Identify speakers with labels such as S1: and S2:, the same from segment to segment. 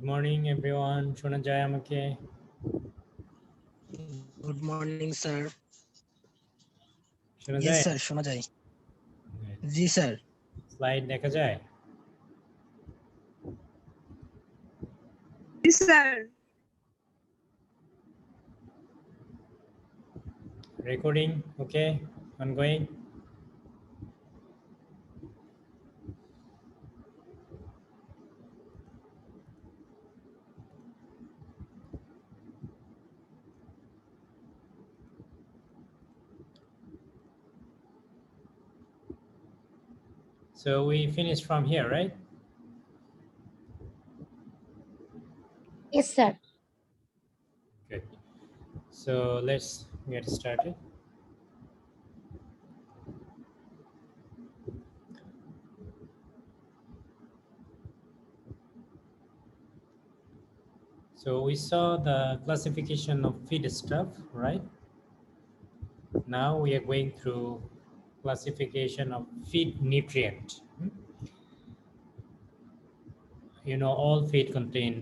S1: Good morning, everyone. শোনা যায় আমাকে?
S2: Good morning, sir.
S1: শোনা
S2: Yes,
S1: যায়?
S2: sir. শোনা যায়। জি, স্যার।
S1: স্লাইড দেখা যায়?
S3: Yes, sir.
S1: Recording, okay? Ongoing? So we finished from here, right?
S4: Yes, sir.
S1: Good. So let's get started. So we saw the classification of feedstuff, right? Now we are going through classification of feed nutrient. You know, all feed contain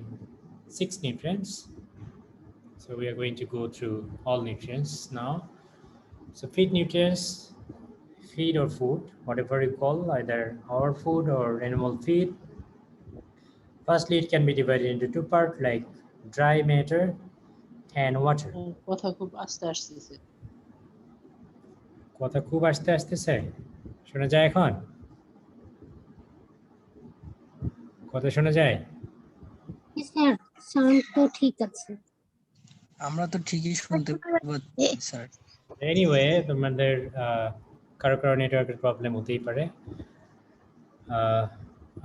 S1: 6 nutrients. So we are going to go through all nutrients now. So feed nutrients, feed or food, whatever you call, either our food or animal feed. Firstly, it can be divided into 2 parts like dry matter and water.
S5: কথা খুব আস্তে আসতেছে।
S1: কথা খুব আস্তে আসতেছে, শোনা যায় এখন? কথা শোনা যায়?
S4: Yes, sir. Sound তো ঠিক আছে।
S2: আমরা তো ঠিকই শুনতে পাচ্ছি, স্যার।
S1: এনিওয়ে, তোমাদের কারো কারো নেটওয়ার্কের প্রবলেম হতেই পারে।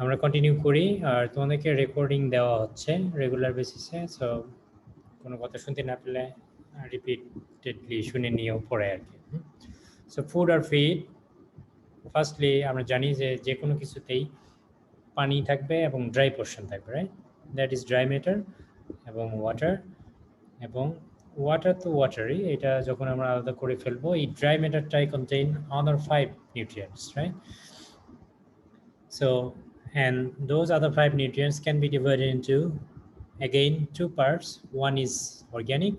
S1: আমরা কন্টিনিউ করি, আর তোমাদেরকে রেকর্ডিং দেওয়া হচ্ছে রেগুলার বেসিসে। সো কোনো কথা শুনতে না পেলে রিপিটেডলি শুনে নিয়েও পড়ে আর কি। সো ফুড আর ফিড, ফার্স্টলি আমরা জানি যে কোনো কিছুতেই পানি থাকবে এবং ড্রাই পোর্শন থাকবে, right? That is dry matter এবং ওয়াটার। এবং ওয়াটার তো ওয়াটারই, এটা যখন আমরা আলাদা করে ফেলবো, এই ড্রাই ম্যাটারটাই contain other 5 nutrients, right? So, and those other 5 nutrients can be divided into, again, 2 parts. One is organic,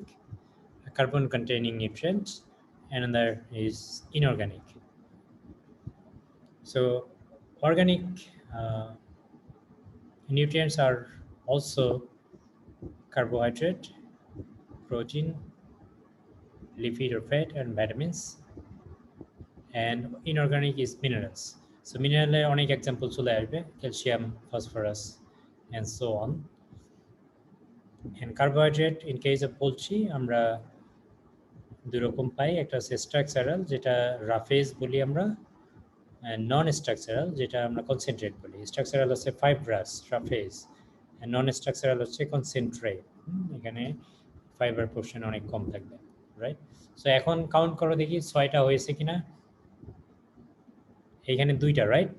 S1: a carbon-containing nutrient, and another is inorganic. So, organic nutrients are also carbohydrate, protein, lipid or fat, and vitamins. And inorganic is minerals. So mineral অনেক example চলে আসবে, calcium, phosphorus, and so on. And carbohydrate, in case of poultry, আমরা দুই রকম পাই, একটা হচ্ছে structural, যেটা রাফেজ বলি আমরা, and নন স্ট্রাকচারাল, যেটা আমরা কনসেন্ট্রেট বলি। স্ট্রাকচারাল হচ্ছে ফাইব্রাস রাফেজ, and নন স্ট্রাকচারাল হচ্ছে কনসেন্ট্রেট। এখানে ফাইবার পোর্শন অনেক কম থাকবে, রাইট? সো এখন কাউন্ট করো দেখি 6টা হয়েছে কিনা। এখানে 2টা, রাইট?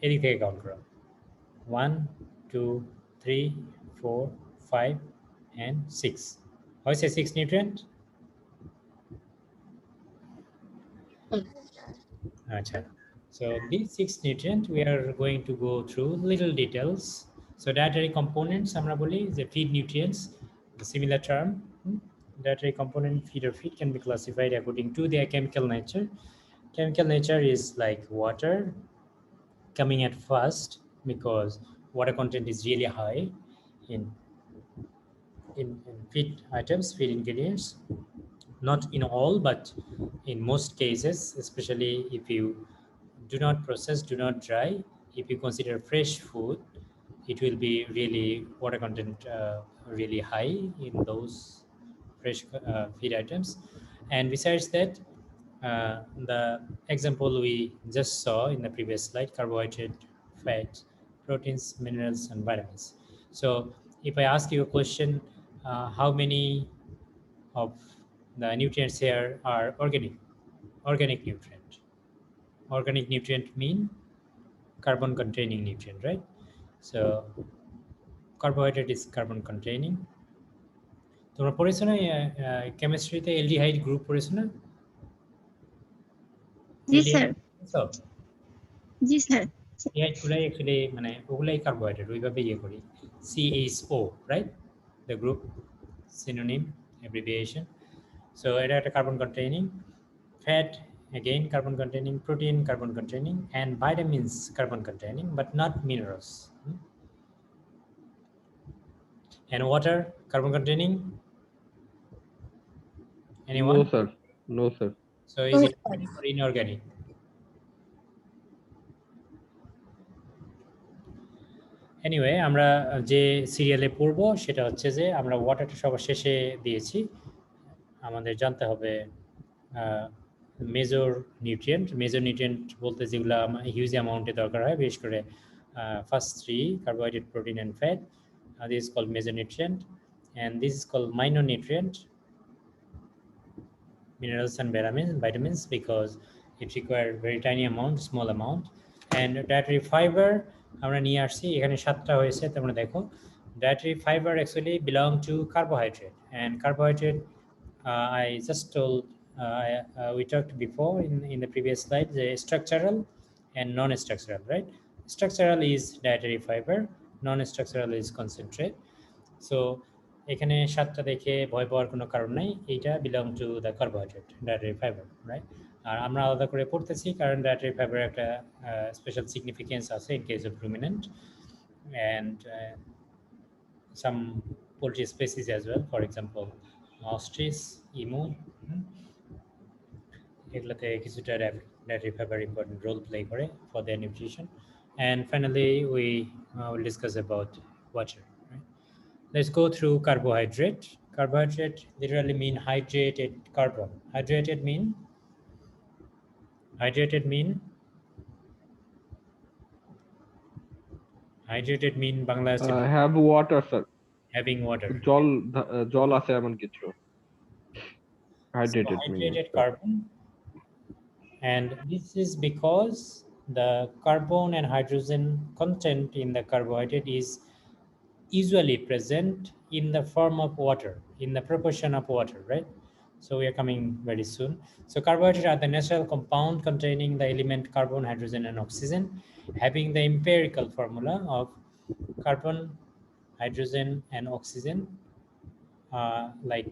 S1: এদিক থেকে কাউন্ট করো, 1 2 3 4 5 and 6 হয়েছে 6 নিউট্রিয়েন্ট। আচ্ছা, so these 6 nutrients we are going to go through little details. So dietary components আমরা বলি যে feed nutrients, the similar term. Dietary component, feed or feed, can be classified according to their chemical nature. Chemical nature is like water coming at first, because water content is really high in feed items, feed ingredients. Not in all, but in most cases, especially if you do not process, do not dry, if you consider fresh food, it will be really water content really high in those fresh feed items. And besides that, the example we just saw in the previous slide, carbohydrate, fat, proteins, minerals, and vitamins. So if I ask you a question, how many of the nutrients here are organic nutrient? Organic nutrient mean carbon containing nutrient, right? So carbohydrate is carbon containing. তোমরা পড়েছো না কেমিস্ট্রিতে aldehyde group পড়েছো না?
S3: জি sir. জি sir.
S1: এইগুলাই actually মানে ওগুলাই carbohydrate ওইভাবে ইয়ে করি CHO write the group synonym abbreviation so এটা একটা carbon containing fat again carbon containing protein carbon containing and vitamins carbon containing but not minerals and water carbon containing anyone
S3: No, sir. No, sir.
S1: so is it organic or inorganic anyway আমরা যে সিরিয়ালে পড়ব সেটা হচ্ছে যে আমরা ওয়াটারটা সবার শেষে দিয়েছি আমাদের জানতে হবে মেজর নিউট্রিয়েন্ট বলতে যেগুলো হিউজ অ্যামাউন্টে দরকার হয় বিশেষ করে first three carbohydrate protein and fat this is called major nutrient and this is called minor nutrient minerals and vitamins because it require very tiny amount small amount and dietary fiber আমরা নিয়ে আসছি এখানে 7টা হয়েছে তোমরা দেখো dietary fiber actually belong to carbohydrate and carbohydrate I just told we talked before in the previous slide the structural and non-structural right structural is dietary fiber non-structural is concentrate so এখানে 7টা দেখে ভয় পাওয়ার কোনো কারণ নাই এইটা belong to the carbohydrate dietary fibre right আর আমরা আলাদা করে পড়তেছি কারণ ডায়েটারি ফাইবার একটা স্পেশাল সিগনিফিকেন্স আছে in case of ruminant and some poultry species as well for example ostrich emu এগুলোতে কিছুটা dietary fibre important role play করে for their nutrition and finally we will discuss about water Let's go through carbohydrate. Carbohydrate literally mean hydrated carbon. Hydrated mean Bangla
S3: Have water, sir.
S1: having water.
S3: জল আছে এমন কিছু hydrated
S1: So, hydrated carbon and this is because the carbon and hydrogen content in the carbohydrate is usually present in the form of water, in the proportion of water, right? So we are coming very soon. So carbohydrates are the natural compound containing the element carbon, hydrogen, and oxygen, having the empirical formula of carbon, hydrogen, and oxygen, like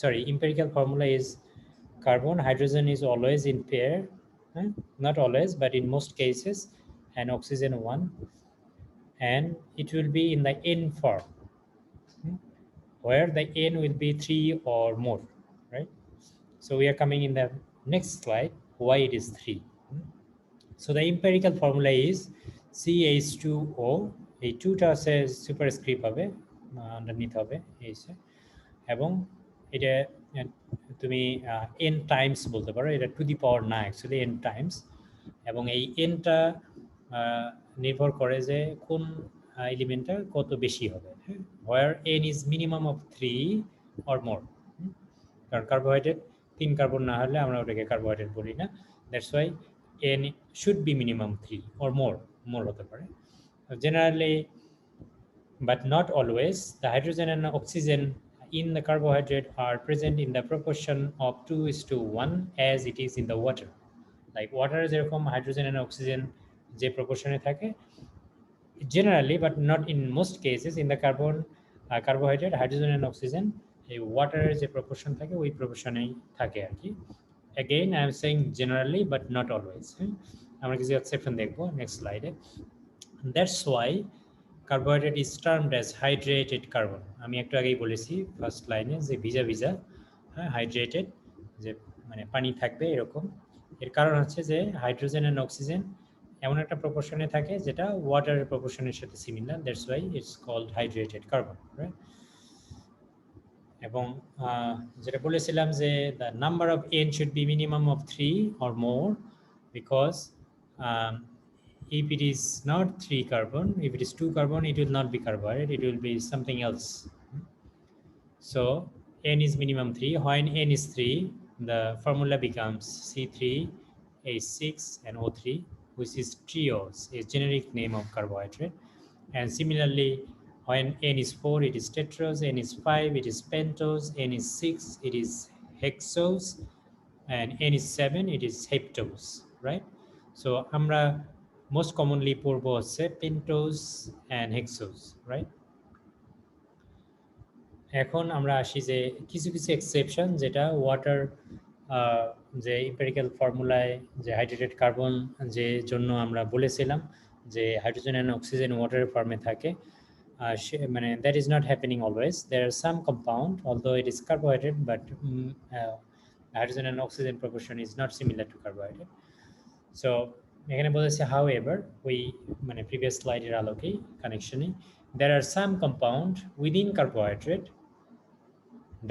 S1: empirical formula is carbon, hydrogen is always in pair, not always, but in most cases, and oxygen 1, and it will be in the N form, where the N will be 3 or more, right? So we are coming in the next slide, why it is 3. So the empirical formula is CH2O, এই 2টা আছে superscript হবে underneath হবে এইসে এবং এটা তুমি n Times বলতে পারো এটা টু দি পাওয়ার না অ্যাকচুয়ালি n টাইমস এবং এই nটা নির্ভর করে যে কোন এলিমেন্টটা কত বেশি হবে where n is minimum of 3 or more কারণ কার্বোহাইড্রেট 3 কার্বন না হলে আমরা ওটাকে কার্বোহাইড্রেট বলি না that's why n should be minimum 3 or more হতে পারে generally but not always the hydrogen and oxygen in the carbohydrate are present in the proportion of 2:1 as it is in the water like water যেরকম hydrogen and oxygen যে প্রপোর্শনে থাকে generally but not in most cases in the carbohydrate hydrogen and oxygen এই ওয়াটারের যে proportion থাকে ওই প্রপোর্শনেই থাকে আর কি again I am saying generally but not always আমরা কিছু এক্সেপশন দেখব নেক্সট স্লাইডে that's why carbohydrate is termed as hydrated carbon আমি একটু আগেই বলেছি ফার্স্ট লাইনে যে ভিজা হাইড্রেটেড যে মানে পানি থাকবে এরকম এর কারণ হচ্ছে যে হাইড্রোজেন এন্ড অক্সিজেন এমন একটা প্রপোর্শনে থাকে যেটা ওয়াটারের প্রপোর্শনের সাথে similar that's why it's called hydrated carbon right এবং যেটা বলেছিলাম যে the number of n should be minimum of 3 or more because if it is not 3 carbon if it is 2 carbon it will not be carbohydrate it will be something else so n is minimum 3 when n is 3 the formula becomes C3H6 and O3 which is triose a generic name of carbohydrate and similarly when n is 4 it is tetrose n is 5 it is pentose n is 6 it is hexose and n is 7 it is heptose right? So আমরা most commonly পড়বো হচ্ছে pentose and hexose, right? এখন আমরা আসি যে কিছু কিছু exception যেটা ওয়াটার যে এম্পিরিক্যাল ফর্মুলায় যে হাইড্রেটেড কার্বন যে জন্য আমরা বলেছিলাম যে হাইড্রোজেন অ্যান্ড অক্সিজেন ওয়াটারের ফর্মে থাকে মানে that is not happening always there are some compound although it is carbohydrate but hydrogen and oxygen proportion is not similar to carbohydrate so এখানে বলেছে হাউ এভার ওই মানে প্রিভিয়াস স্লাইডের আলোকেই কানেকশনে there are some compound within carbohydrate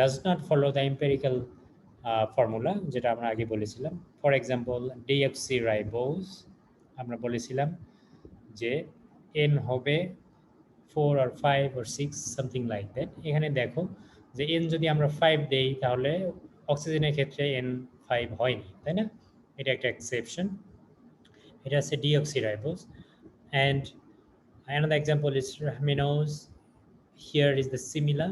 S1: does not follow the empirical formula যেটা আমরা আগে বলেছিলাম for example deoxyribose আমরা বলেছিলাম যে n হবে 4 or 5 or 6 something like that এখানে দেখো যে n যদি আমরা 5 দেই তাহলে অক্সিজেনের ক্ষেত্রে n 5 হয়নি তাই না এটা একটা এক্সেপশন এটা আছে deoxyribose and another example is ramenose here is the similar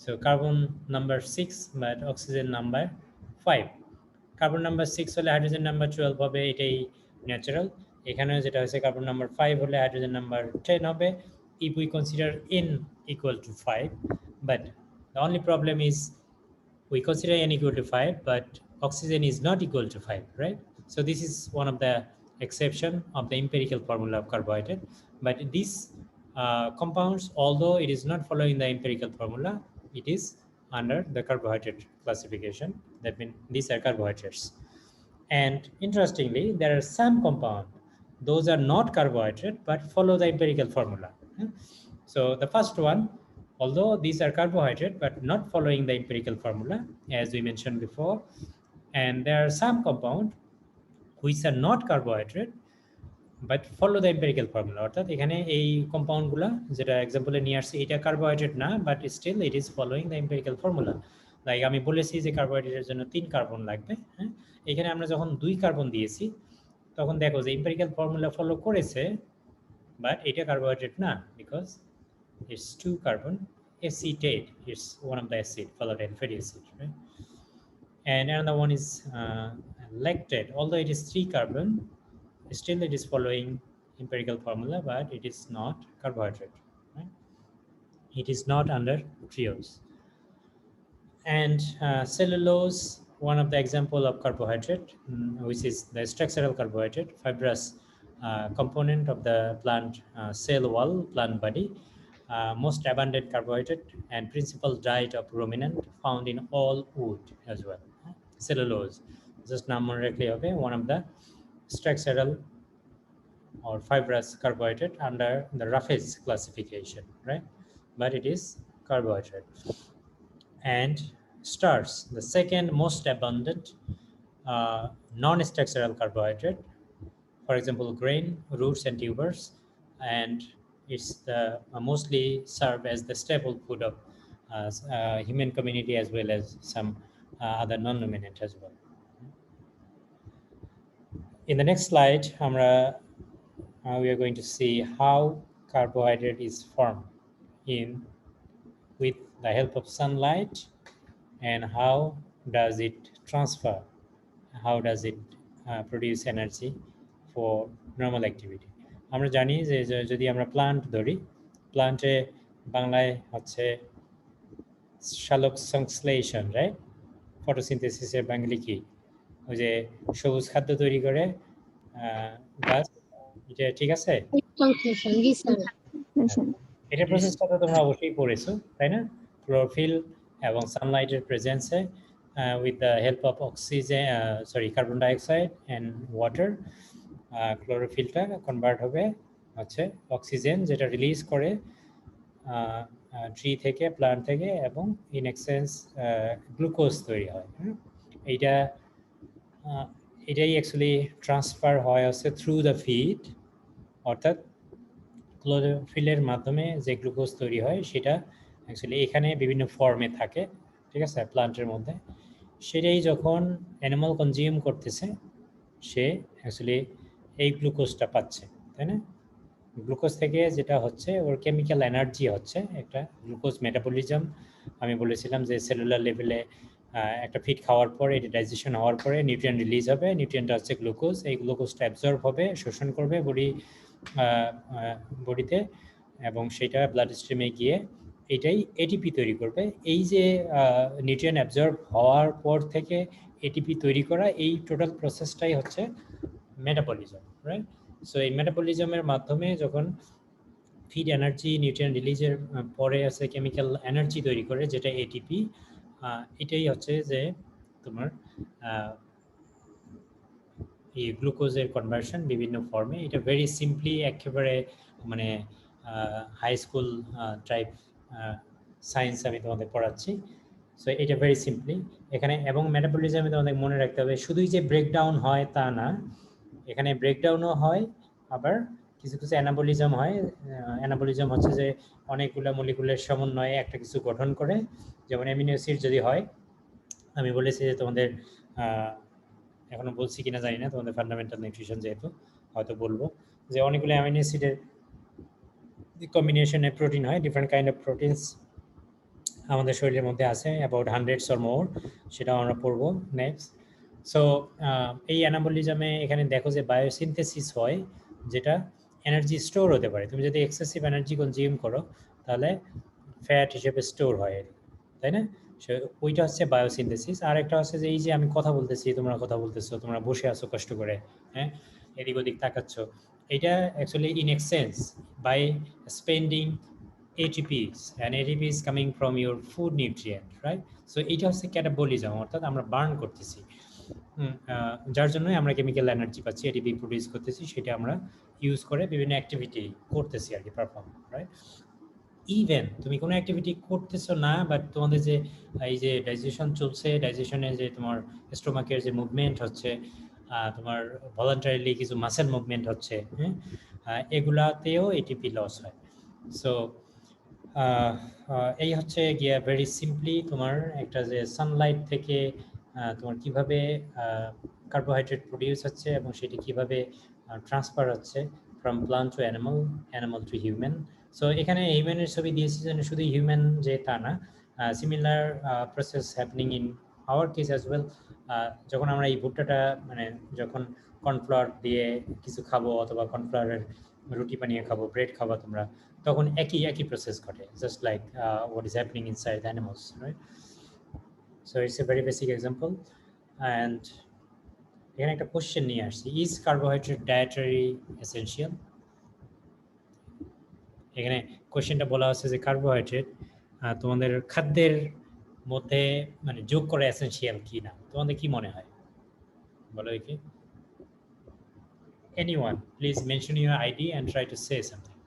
S1: so carbon number 6 but oxygen number 5 carbon number 6 হলে hydrogen number 12 হবে এটাই ন্যাচারাল এখানেও যেটা হচ্ছে carbon number 5 হলে hydrogen number 10 হবে if we consider n equal to 5 but the only problem is we consider n equal to 5 but oxygen is not equal to 5 right so this is one of the exception of the empirical formula of carbohydrate but these compounds although it is not following the empirical formula it is under the carbohydrate classification that means these are carbohydrates and interestingly there are some compound those are not carbohydrate but follow the empirical formula so the first one although these are carbohydrate but not following the empirical formula as we mentioned before and there are some compound which are not carbohydrate but follow the empirical formula অর্থাৎ এখানে এই কম্পাউন্ডগুলো যেটা এক্সাম্পলে নিয়ে আসছে এটা carbohydrate না but still it is following the empirical formula like আমি বলেছি যে কার্বোহাইড্রেটের জন্য 3 কার্বন লাগবে হ্যাঁ এখানে আমরা যখন 2 কার্বন দিয়েছি তখন দেখো যে এম্পিরিক্যাল ফর্মুলা ফলো করেছে বাট এটা কার্বোহাইড্রেট না because it's 2 carbon acetate is one of the acid phthalate fatty acid right and another one is lactate although it is 3 carbon still it is following empirical formula but it is not carbohydrate right? It is not under triose and cellulose one of the example of carbohydrate which is the structural carbohydrate fibrous component of the plant cell wall plant body most abundant carbohydrate and principal diet of ruminant found in all wood as well cellulose just নাম মনে রাখলেই হবে one of the structural or fibrous carbohydrate under the roughest classification right but it is carbohydrate and starch the second most abundant non-structural carbohydrate for example grain roots and tubers and it's the mostly served as the staple food of human community as well as some other non-ruminant as well in the next slide we are going to see how carbohydrate is formed with the help of sunlight and how does it transfer how does it produce energy for normal activity আমরা জানি যে যদি আমরা plant ধরি প্লান্টে বাংলায় হচ্ছে শালক সংশ্লেষণ right ফটোসিনথেসিসের Bangla কি ওই যে সবুজ খাদ্য তৈরি করে গাছ এটা ঠিক আছে
S4: সংশ্লেষণ জি স্যার
S1: এটা প্রসেসটা তো তোমরা অবশ্যই পড়েছো তাই না ক্লোরোফিল এবং সানলাইটের প্রেজেন্সে with the help of oxygen carbon dioxide and water ক্লোরোফিলটা কনভার্ট হবে হচ্ছে অক্সিজেন যেটা রিলিজ করে ট্রি থেকে প্লান্ট থেকে এবং ইন এক্সচেঞ্জ গ্লুকোজ তৈরি হয় এটাই অ্যাকচুয়ালি ট্রান্সফার হয় হচ্ছে থ্রু দ্য ফিড অর্থাৎ ক্লোরোফিলের মাধ্যমে যে গ্লুকোজ তৈরি হয় সেটা অ্যাকচুয়ালি এখানে বিভিন্ন ফর্মে থাকে ঠিক আছে প্লান্টের মধ্যে সেটাই যখন অ্যানিমাল কনজিউম করতেছে সে অ্যাকচুয়ালি এই গ্লুকোজটা পাচ্ছে তাই না গ্লুকোজ থেকে যেটা হচ্ছে ওর কেমিক্যাল এনার্জি হচ্ছে একটা গ্লুকোজ মেটাবলিজম আমি বলেছিলাম যে সেলুলার লেভেলে একটা ফিড খাওয়ার পরে এটা ডাইজেশন হওয়ার পরে নিউট্রিয়েন্ট রিলিজ হবে, নিউট্রিয়েন্টটা হচ্ছে গ্লুকোজ, এই গ্লুকোজটা অ্যাবজর্ব হবে, শোষণ করবে বডিতে, এবং সেটা ব্লাড স্ট্রিমে গিয়ে এটাই এটিপি তৈরি করবে। এই যে নিউট্রিয়েন্ট অ্যাবজর্ব হওয়ার পর থেকে এটিপি তৈরি করা, এই টোটাল প্রসেসটাই হচ্ছে মেটাবলিজম, রাইট? সো এই মেটাবলিজমের মাধ্যমে যখন ফিড এনার্জি নিউট্রিয়েন্ট রিলিজের পরে আছে কেমিক্যাল এনার্জি তৈরি করে যেটা এটিপি, এটাই হচ্ছে যে তোমার এই গ্লুকোজের কনভার্সন বিভিন্ন ফর্মে। এটা ভেরি সিম্পলি একেবারে মানে হাই স্কুল টাইপ সায়েন্স আমি তোমাদের পড়াচ্ছি। সো এটা ভেরি সিম্পলি এখানে। এবং মেটাবলিজমে তোমাদের মনে রাখতে হবে শুধুই যে ব্রেকডাউন হয় তা না, এখানে ব্রেকডাউনও হয়, আবার কিছু কিছু অ্যানাবলিজম হয়। অ্যানাবলিজম হচ্ছে যে অনেকগুলো মলিকুলের সমন্বয়ে একটা কিছু গঠন করে, যেমন অ্যামিনো অ্যাসিড যদি হয়, আমি বলেছি যে তোমাদের এখনো বলছি কিনা জানি না, তোমাদের ফান্ডামেন্টাল নিউট্রিশন যেহেতু হয়তো বলবো, যে অনেকগুলো অ্যামিনো অ্যাসিডের কম্বিনেশনে প্রোটিন হয়, ডিফারেন্ট কাইন্ড অফ প্রোটিনস আমাদের শরীরের মধ্যে আছে, অ্যাবাউট হান্ড্রেডস অর মোর, সেটাও আমরা পড়বো নেক্সট। সো এই অ্যানাবলিজমে এখানে দেখো যে বায়োসিনথেসিস হয়, যেটা এনার্জি স্টোর হতে পারে। তুমি যদি এক্সেসিভ এনার্জি কনজিউম করো তাহলে ফ্যাট হিসেবে স্টোর হয়, তাই না? ওইটা হচ্ছে বায়োসিনথেসিস। আর একটা হচ্ছে যে এই যে আমি কথা বলতেছি, তোমরা কথা বলতেছো, তোমরা বসে আছো কষ্ট করে, হ্যাঁ, এদিক ওদিক তাকাচ্ছ, এটা actually in exchange by spending ATPs, and ATP is coming from your food nutrient, right? So এটা হচ্ছে ক্যাটাবলিজম, অর্থাৎ আমরা বার্ন করতেছি, যার জন্য আমরা কেমিক্যাল এনার্জি পাচ্ছি, এটিপি প্রডিউস করতেছি, সেটা আমরা ইউজ করে বিভিন্ন অ্যাক্টিভিটি করতেছি আর কি, পারফর্ম, রাইট? ইভেন তুমি কোনো অ্যাক্টিভিটি করতেছো না, বাট তোমাদের যে এই যে ডাইজেশন চলছে, ডাইজেশনে যে তোমার স্টোমাকের যে মুভমেন্ট হচ্ছে, তোমার ভলান্টারিলি কিছু মাসেল মুভমেন্ট হচ্ছে, হ্যাঁ, এগুলাতেও এটিপি লস হয়। সো এই হচ্ছে গিয়া ভেরি সিম্পলি তোমার একটা যে সানলাইট থেকে তোমার কিভাবে কার্বোহাইড্রেট প্রডিউস হচ্ছে এবং সেটি কিভাবে ট্রান্সফার হচ্ছে from plant two animal, animal two human. So এখানে হিউম্যানের ছবি দিয়েছি যেন শুধু হিউম্যান যে তা না, similar process happening in our case as well. যখন আমরা এই ভুট্টাটা মানে যখন কর্নফ্লাওয়ার দিয়ে কিছু খাবো অথবা কর্নফ্লাওয়ারের রুটি বানিয়ে খাবো, ব্রেড খাবো তোমরা, তখন একই প্রসেস ঘটে, just like what is happening inside the animals, right? So it's a very basic example. And এখানে একটা কোশ্চেন নিয়ে আসছি, ইজ কার্বোহাইড্রেট ডায়েটারি এসেনশিয়াল? এখানে কোশ্চেনটা বলা হচ্ছে যে কার্বোহাইড্রেট তোমাদের খাদ্যের মধ্যে মানে যোগ করা এসেনশিয়াল কি না, তোমাদের কি মনে হয় বলো দেখি। Anyone, please mention your ID and try to say something.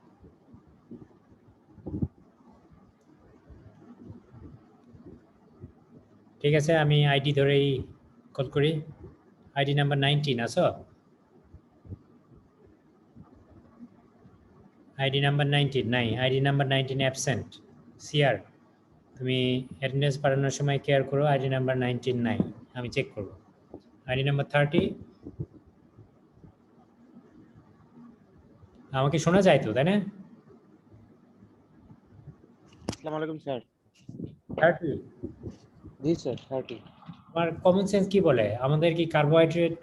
S1: ঠিক আছে, আমি আইডি ধরেই কল করি। আইডি নাম্বার 19 আছো? আইডি নাম্বার 19 নাই, আইডি নাম্বার 19 অ্যাবসেন্ট। সিআর, তুমি অ্যাটেন্ডেন্স বাড়ানোর সময় কেয়ার করো, আইডি নাম্বার 19 নাই, আমি চেক করব। আইডি নাম্বার 30, আমাকে শোনা যায় তো, তাই না?
S6: আসসালামু আলাইকুম স্যার।
S1: 30,
S6: জি স্যার 30।
S1: আমার কমন সেন্স কি বলে, আমাদের কি কার্বোহাইড্রেট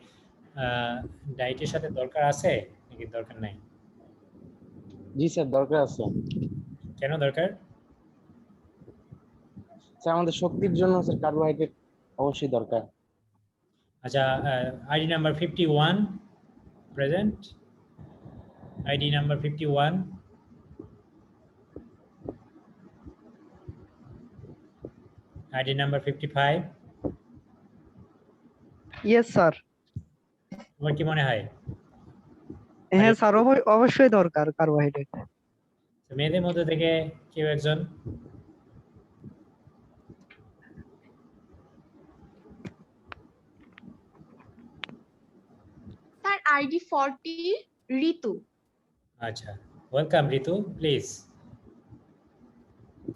S1: ডায়েটের সাথে দরকার আছে নাকি দরকার নাই?
S6: জি স্যার দরকার আছে।
S1: কেন দরকার?
S6: স্যার আমাদের শক্তির জন্য স্যার কার্বোহাইড্রেট অবশ্যই দরকার।
S1: আচ্ছা, ID number 51 present, ID number 51, ID number 55।
S7: Yes sir.
S1: তোমার কি মনে হয়?
S7: হ্যাঁ স্যার, অবশ্যই দরকার কার্বোহাইড্রেট।
S1: মেয়েদের মধ্যে থেকে কেউ একজন?
S8: স্যার আইডি 40 ঋতু।
S1: আচ্ছা, ওয়েলকাম ঋতু, প্লিজ।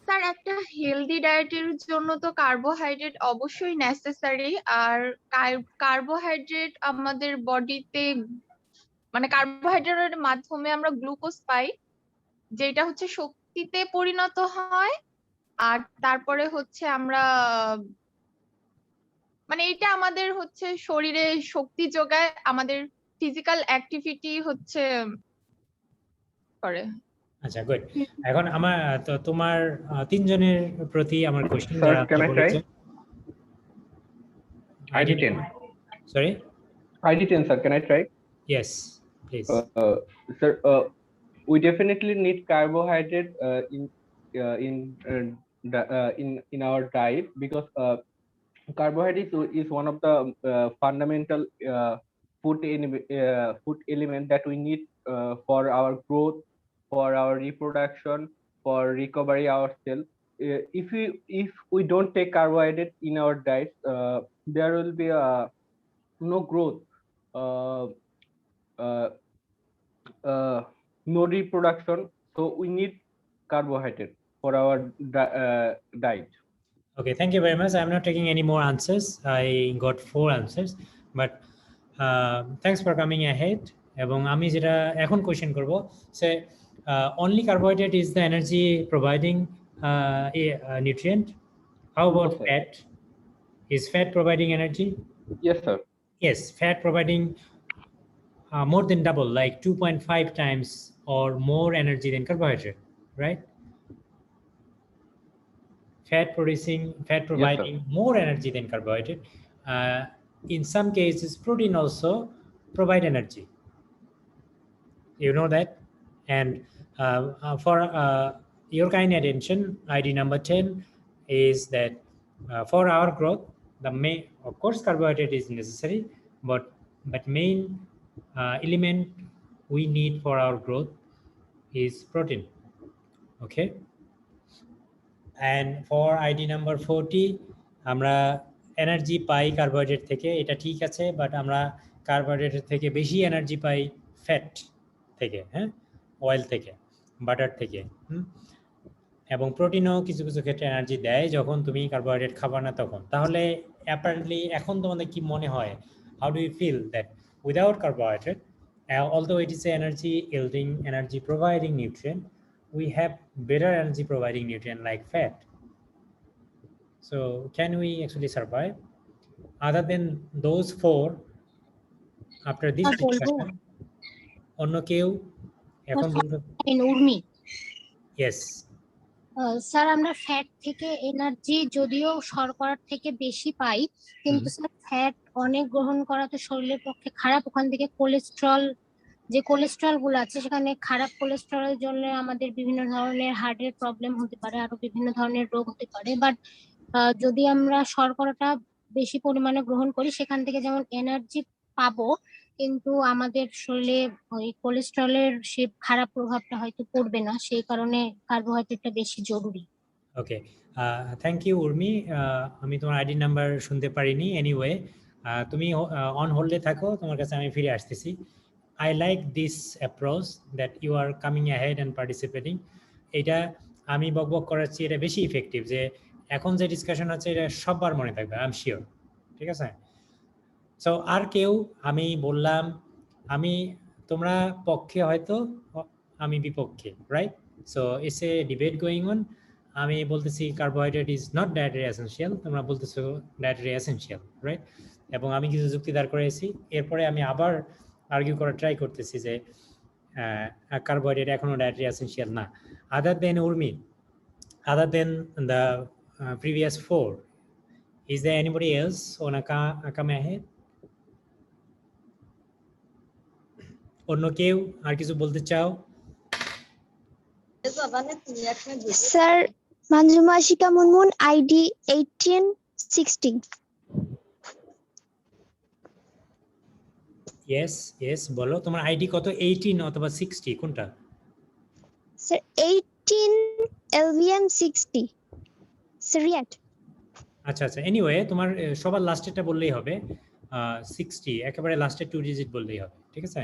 S8: স্যার একটা হেলদি ডায়েটের জন্য তো কার্বোহাইড্রেট অবশ্যই নেসেসারি, আর কার্বোহাইড্রেট আমাদের বডিতে মানে কার্বোহাইড্রেটের মাধ্যমে আমরা গ্লুকোজ পাই, যেটা হচ্ছে শক্তিতে পরিণত হয়, আর তারপরে হচ্ছে আমরা মানে এটা আমাদের হচ্ছে শরীরে শক্তি যোগায়, আমাদের ফিজিক্যাল অ্যাক্টিভিটি হচ্ছে করে।
S1: আচ্ছা, গুড। এখন আমার তো তোমার তিনজনের প্রতি আমার কোশ্চেন,
S3: Sir,
S1: যারা
S3: can I try? ID10.
S1: Sorry?
S3: ID10, sir. Can I try?
S1: Yes, please.
S3: Sir, we definitely need carbohydrate in our diet, because carbohydrate is one of the fundamental food element that we need for our growth, for our reproduction, for recovery ourselves. If we don't take carbohydrate in our diet, there will be no growth, no reproduction. So we need carbohydrate for our diet.
S1: Okay, thank you very much. I'm not taking any more answers. I got 4 answers, but thanks for coming ahead. এবং আমি যেটা এখন question করব, সে only carbohydrate is the energy providing nutrient. How about
S3: No, sir.
S1: fat? Is fat providing energy?
S3: Yes, sir.
S1: Yes, fat providing more than double, like 2.5 times or more energy than carbohydrate, right? Fat providing more energy than carbohydrate. In some cases, protein also provide energy. You know that? And for your kind attention, ID number 10 is that for our growth, the main, of course, carbohydrate is necessary, but main element we need for our growth is protein. Okay. And for ID number 40, আমরা energy পাই carbohydrate থেকে, এটা ঠিক আছে, but আমরা কার্বোহাইড্রেটের থেকে বেশি energy পাই fat থেকে, হ্যাঁ, অয়েল থেকে, বাটার থেকে। এবং প্রোটিনও কিছু কিছু ক্ষেত্রে এনার্জি দেয় যখন তুমি কার্বোহাইড্রেট খাবা না তখন। তাহলে অ্যাপারেন্টলি এখন তোমাদের কি মনে হয়, how do you feel that without carbohydrate, although it is an energy yielding, energy providing nutrient, we have better energy providing nutrient like fat. So can we actually survive other than those 4 after this discussion? অন্য কেউ এখন বলতে?
S4: Urmi,
S1: Yes.
S4: Sir আমরা fat থেকে energy যদিও শর্করার থেকে বেশি পাই, কিন্তু স্যার ফ্যাট অনেক গ্রহণ করা তো শরীরের পক্ষে খারাপ। ওখান থেকে কোলেস্ট্রল গুলো আছে, সেখানে খারাপ কোলেস্ট্রলের জন্য আমাদের বিভিন্ন ধরনের হার্টের প্রবলেম হতে পারে, আরো বিভিন্ন ধরনের রোগ হতে পারে। বাট যদি আমরা শর্করাটা বেশি পরিমাণে গ্রহণ করি, সেখান থেকে যেমন এনার্জি পাবো, কিন্তু আমাদের শরীরে ওই কোলেস্ট্রলের সে খারাপ প্রভাবটা হয়তো পড়বে না, সেই কারণে কার্বোহাইড্রেটটা বেশি জরুরি।
S1: ওকে, থ্যাংক ইউ উর্মি। আমি তোমার আইডি নাম্বার শুনতে পারিনি, এনিওয়ে তুমি অন হোল্ডে থাকো, তোমার কাছে আমি ফিরে আসতেছি। I like this approach that you are coming ahead and participating. এটা আমি বকবক করাচ্ছি, এটা বেশি ইফেক্টিভ, যে এখন যে ডিসকাশন হচ্ছে এটা সবার মনে থাকবে, আই এম শিওর। ঠিক আছে? সো আর কেউ? আমি বললাম আমি তোমরা পক্ষে, হয়তো আমি বিপক্ষে, right? So it's a debate going on. আমি বলতেছি carbohydrate is not dietary essential, তোমরা বলতেছো ডায়েটারি এসেনশিয়াল, রাইট? এবং আমি কিছু যুক্তি দাঁড় করেছি, এরপরে আমি আবার আর্গিউ করার ট্রাই করতেছি যে কার্বোহাইড্রেট এখনো ডায়েটারি এসেনশিয়াল না। আদার দেন উর্মি, আদার দেন the previous 4, is there anybody else wanna come ahead? অন্য কেউ আর কিছু বলতে চাও?
S9: Sir, Manjuma Ashika Munmun, ID 1860।
S1: Yes, বলো তোমার আইডি কত? 18 অথবা 60, কোনটা?
S9: স্যার 18 LVM 60 সিরিয়াট।
S1: আচ্ছা, এনিওয়ে তোমার সবার লাস্টেরটা বললেই হবে, 60 একেবারে লাস্টের 2 ডিজিট বললেই হবে, ঠিক আছে?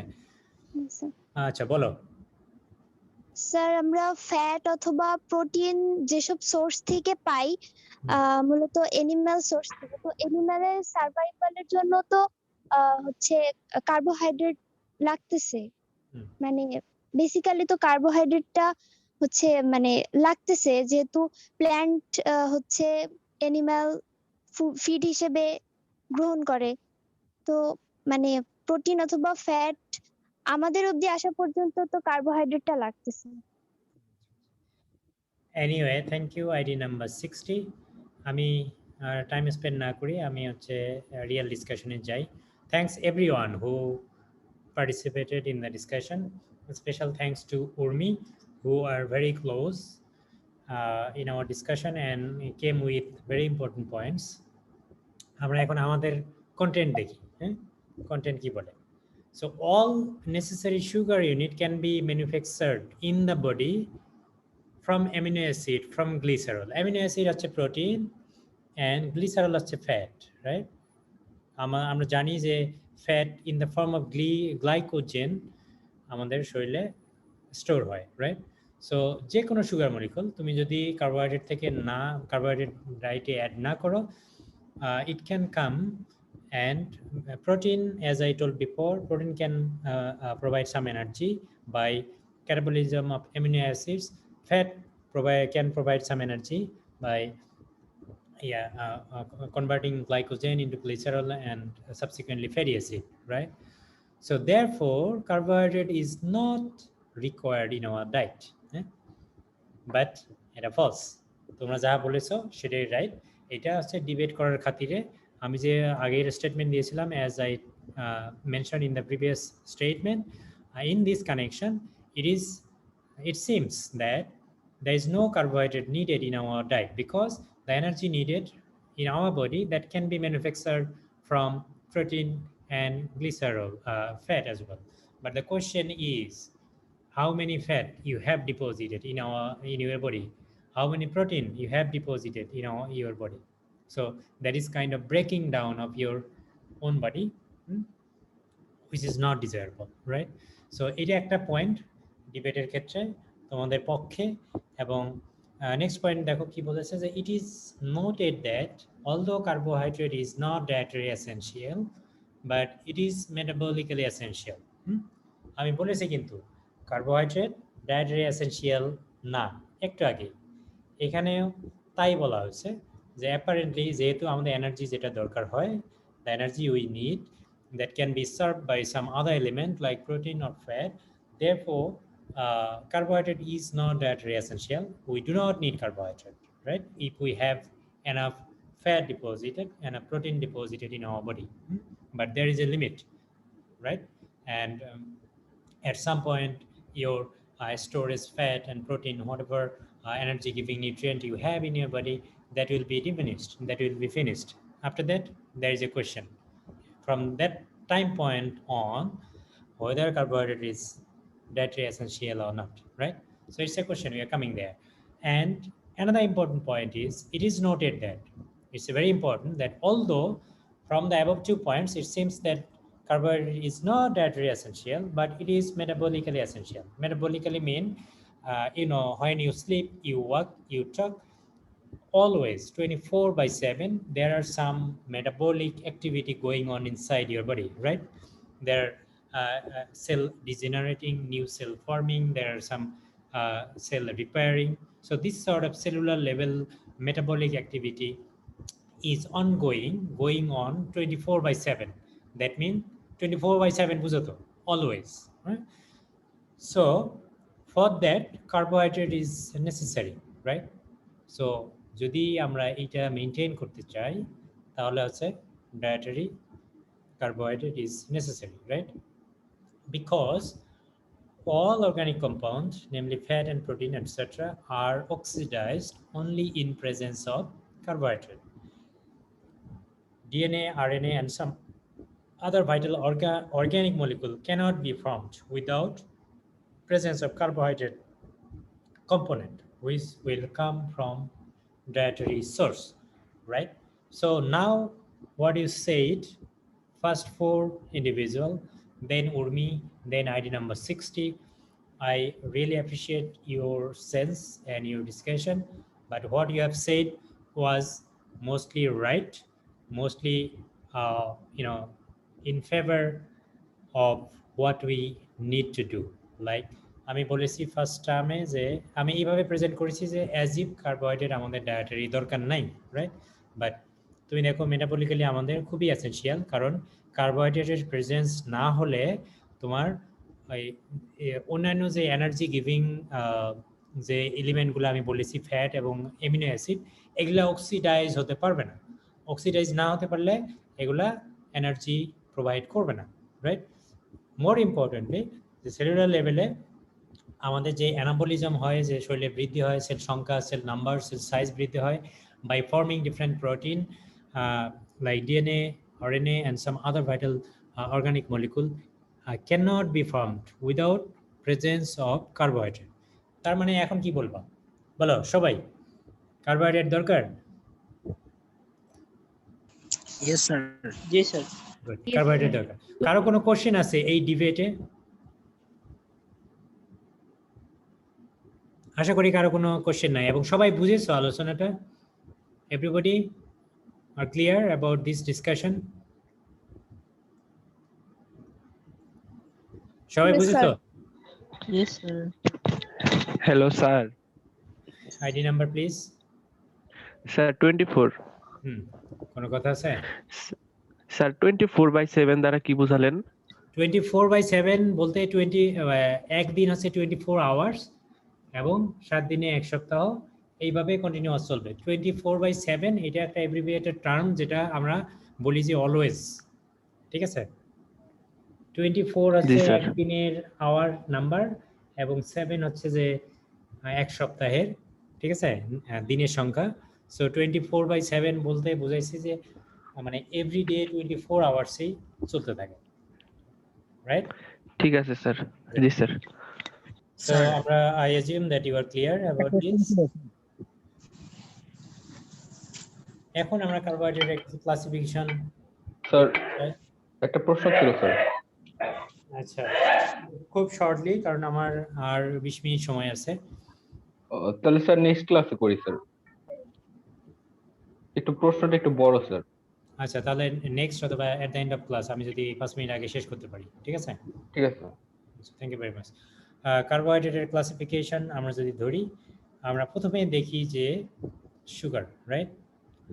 S1: আচ্ছা, বলো।
S9: স্যার আমরা ফ্যাট অথবা প্রোটিন যেসব সোর্স থেকে পাই, মূলত এনিম্যাল সোর্স থেকে, তো এনিম্যালের সার্ভাইভালের জন্য তো হচ্ছে কার্বোহাইড্রেট লাগতেছে। মানে বেসিক্যালি তো কার্বোহাইড্রেটটা হচ্ছে মানে লাগতেছে, যেহেতু প্ল্যান্ট হচ্ছে এনিম্যাল ফিড হিসেবে গ্রহণ করে। তো মানে প্রোটিন অথবা ফ্যাট আমাদের অবধি আসা পর্যন্ত তো কার্বোহাইড্রেটটা লাগতেছে।
S1: Anyway, thank you. ID number 60. আমি টাইম স্পেন্ড না করি, আমি হচ্ছে রিয়েল ডিসকাশনে যাই। Thanks everyone who participated in the discussion. A special thanks to Urmi, who are very close in our discussion and came with very important points. আমরা এখন আমাদের content দেখি। হ্যাঁ, কন্টেন্ট কি বলে? So all necessary sugar unit can be manufactured in the body from amino acid, from glycerol. Amino acid হচ্ছে protein and glycerol হচ্ছে fat, right? আমরা জানি যে fat in the form of glycogen আমাদের শরীরে স্টোর হয়, রাইট? সো যে কোনো সুগার মলিকুল তুমি যদি কার্বোহাইড্রেট থেকে না কার্বোহাইড্রেট ডায়েটে অ্যাড না করো, it can come and protein, as I told before, protein can provide some energy by catabolism of amino acids. Fat can provide some energy by converting glycogen into glycerol and subsequently fatty acid, right? So therefore carbohydrate is not required in our diet, but এটা false. তোমরা যা বলেছো সেটাই right. এটা হচ্ছে debate করার খাতিরে আমি যে আগের স্টেটমেন্ট দিয়েছিলাম, as I mentioned in the previous statement, in this connection it seems that there is no carbohydrate needed in our diet because the energy needed in our body that can be manufactured from protein and glycerol, fat as well. But the question is, how many fat you have deposited in your body, how many protein you have deposited in your body. So that is kind of breaking down of your own body, which is not desirable, right? So এটা একটা point ডিবেটের ক্ষেত্রে তোমাদের পক্ষে। এবং next point দেখো কি বলেছে, যে it is noted that although carbohydrate is not dietary essential but it is metabolically essential. আমি বলেছি কিন্তু কার্বোহাইড্রেট ডায়েটারি এসেনশিয়াল না, একটু আগে এখানেও তাই বলা হয়েছে যে অ্যাপারেন্টলি যেহেতু আমাদের এনার্জি যেটা দরকার হয়, the energy we need that can be served by some other element like protein or fat, therefore carbohydrate is not dietary essential. We do not need carbohydrate, right? If we have enough fat deposited and a protein deposited in our body, but there is a limit, right? And at some point your storage fat and protein, whatever energy giving nutrient you have in your body, that will be diminished, that will be finished. After that there is a question from that time point on whether carbohydrate is dietary essential or not, right? So it's a question, we are coming there. And another important point is, it is noted that it's very important that although from the above 2 points it seems that carbohydrate is not dietary essential but it is metabolically essential. Metabolically mean when you sleep, you work, you talk, always 24/7 there are some metabolic activity going on inside your body, right? There are cell degenerating, new cell forming, there are some cell repairing. So this sort of cellular level metabolic activity is going on 24/7. That means 24/7 বুঝো তো, always, right? So for that carbohydrate is necessary, right? So যদি আমরা এটা maintain করতে চাই তাহলে হচ্ছে dietary carbohydrate is necessary, right? Because all organic compounds, namely fat and protein, etc., are oxidized only in presence of carbohydrate. DNA, RNA, and some other vital organic molecule cannot be formed without presence of carbohydrate component, which will come from dietary source, right? So now what you said, first 4 individual, then Urmi, then ID number 60, I really appreciate your sense and your discussion, but what you have said was mostly right, mostly in favor of what we need to do. Like আমি বলেছি first টার্মে যে আমি এইভাবে present করেছি যে as if carbohydrate আমাদের dietary দরকার নাই, রাইট? বাট তুমি দেখো মেটাবলিক্যালি আমাদের খুবই এসেনশিয়াল, কারণ কার্বোহাইড্রেটের প্রেজেন্স না হলে তোমার ওই অন্যান্য যে এনার্জি গিভিং যে এলিমেন্টগুলো আমি বলেছি ফ্যাট এবং এমিনো অ্যাসিড, এগুলা অক্সিডাইজ হতে পারবে না। অক্সিডাইজ না হতে পারলে এগুলা এনার্জি প্রোভাইড করবে না, রাইট? মোর ইম্পর্টেন্টলি যে সেলুলার লেভেলে আমাদের যে অ্যানাবলিজম হয়, যে শরীরে বৃদ্ধি হয়, সেল সংখ্যা, সেল নাম্বার, সেল সাইজ বৃদ্ধি হয় by forming different protein like DNA, RNA and some other vital organic molecule cannot be formed without presence of carbohydrate. তার মানে এখন কি বলবা বলো সবাই, কার্বোহাইড্রেট দরকার?
S2: Yes sir.
S5: জি স্যার।
S1: কার্বোহাইড্রেট দরকার। কারো কোনো কোশ্চেন আছে এই ডিবেটে? আশা করি কারো কোনো কোশ্চেন নাই এবং সবাই বুঝেছো আলোচনাটা? Everybody are clear about this discussion? সবাই বুঝেছো?
S5: Yes sir.
S3: Hello sir.
S1: ID number please.
S3: Sir 24।
S1: কোনো কথা আছে?
S3: স্যার 24/7 দ্বারা কি বুঝালেন?
S1: 24/7 বলতে একদিন হচ্ছে 24 আওয়ার্স এবং 7 দিনে 1 সপ্তাহ, এইভাবে কন্টিনিউয়াস চলবে। 24/7 এটা একটা অ্যাব্রিভিয়েটেড টার্ম, যেটা আমরা বলি যে অলওয়েজ, ঠিক আছে? 24 হচ্ছে একদিনের আওয়ার নাম্বার এবং 7 হচ্ছে যে 1 সপ্তাহের, ঠিক আছে, দিনের সংখ্যা। সো 24/7 বলতে বোঝাইছে যে মানে এভরিডে 24 আওয়ার্সই চলতে থাকে, রাইট?
S3: ঠিক আছে স্যার। জি sir.
S1: So I assume that you are clear about this. এখন আমরা কার্বোহাইড্রেট ক্লাসিফিকেশন।
S3: স্যার একটা প্রশ্ন ছিল স্যার।
S1: আচ্ছা, খুব শর্টলি, কারণ আমার আর 20 মিনিট সময় আছে।
S3: তাহলে স্যার নেক্সট ক্লাসে করি স্যার, একটু প্রশ্নটা একটু বড় স্যার।
S1: আচ্ছা, তাহলে নেক্সট অথবা at the end of class আমি যদি 5 মিনিট আগে শেষ করতে পারি, ঠিক আছে?
S3: ঠিক আছে।
S1: Thank you very much. কার্বোহাইড্রেটের ক্লাসিফিকেশন আমরা যদি ধরি, আমরা প্রথমে দেখি যে সুগার, রাইট?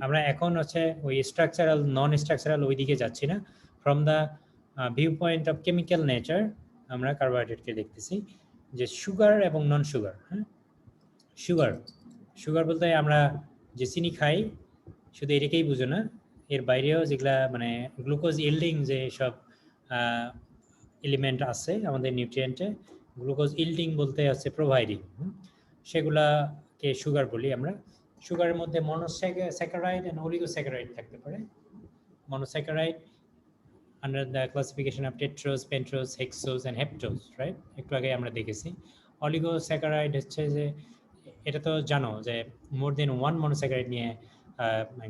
S1: আমরা এখন হচ্ছে ওই স্ট্রাকচারাল নন স্ট্রাকচারাল ওই দিকে যাচ্ছি না। From the view point of chemical nature আমরা কার্বোহাইড্রেটকে দেখতেছি যে সুগার এবং নন সুগার। হ্যাঁ, সুগার বলতে আমরা যে চিনি খাই শুধু এটাকেই বুঝো না, এর বাইরেও যেগুলা মানে গ্লুকোজ ইল্ডিং যে সব এলিমেন্ট আছে আমাদের নিউট্রিয়েন্টে, গ্লুকোজ ইল্ডিং বলতে হচ্ছে প্রোভাইডিং, সেগুলাকে সুগার বলি আমরা। সুগারের মধ্যে মনোস্যাকারাইড এন্ড অলিগোস্যাকারাইড থাকতে পারে। Monosaccharide under the classification of tetrose, pentose, hexose and heptose, right? একটু আগে আমরা দেখেছি। অলিগোস্যাকারাইড হচ্ছে যে, এটা তো জানো যে মোর দেন ওয়ান মনোস্যাকারাইড নিয়ে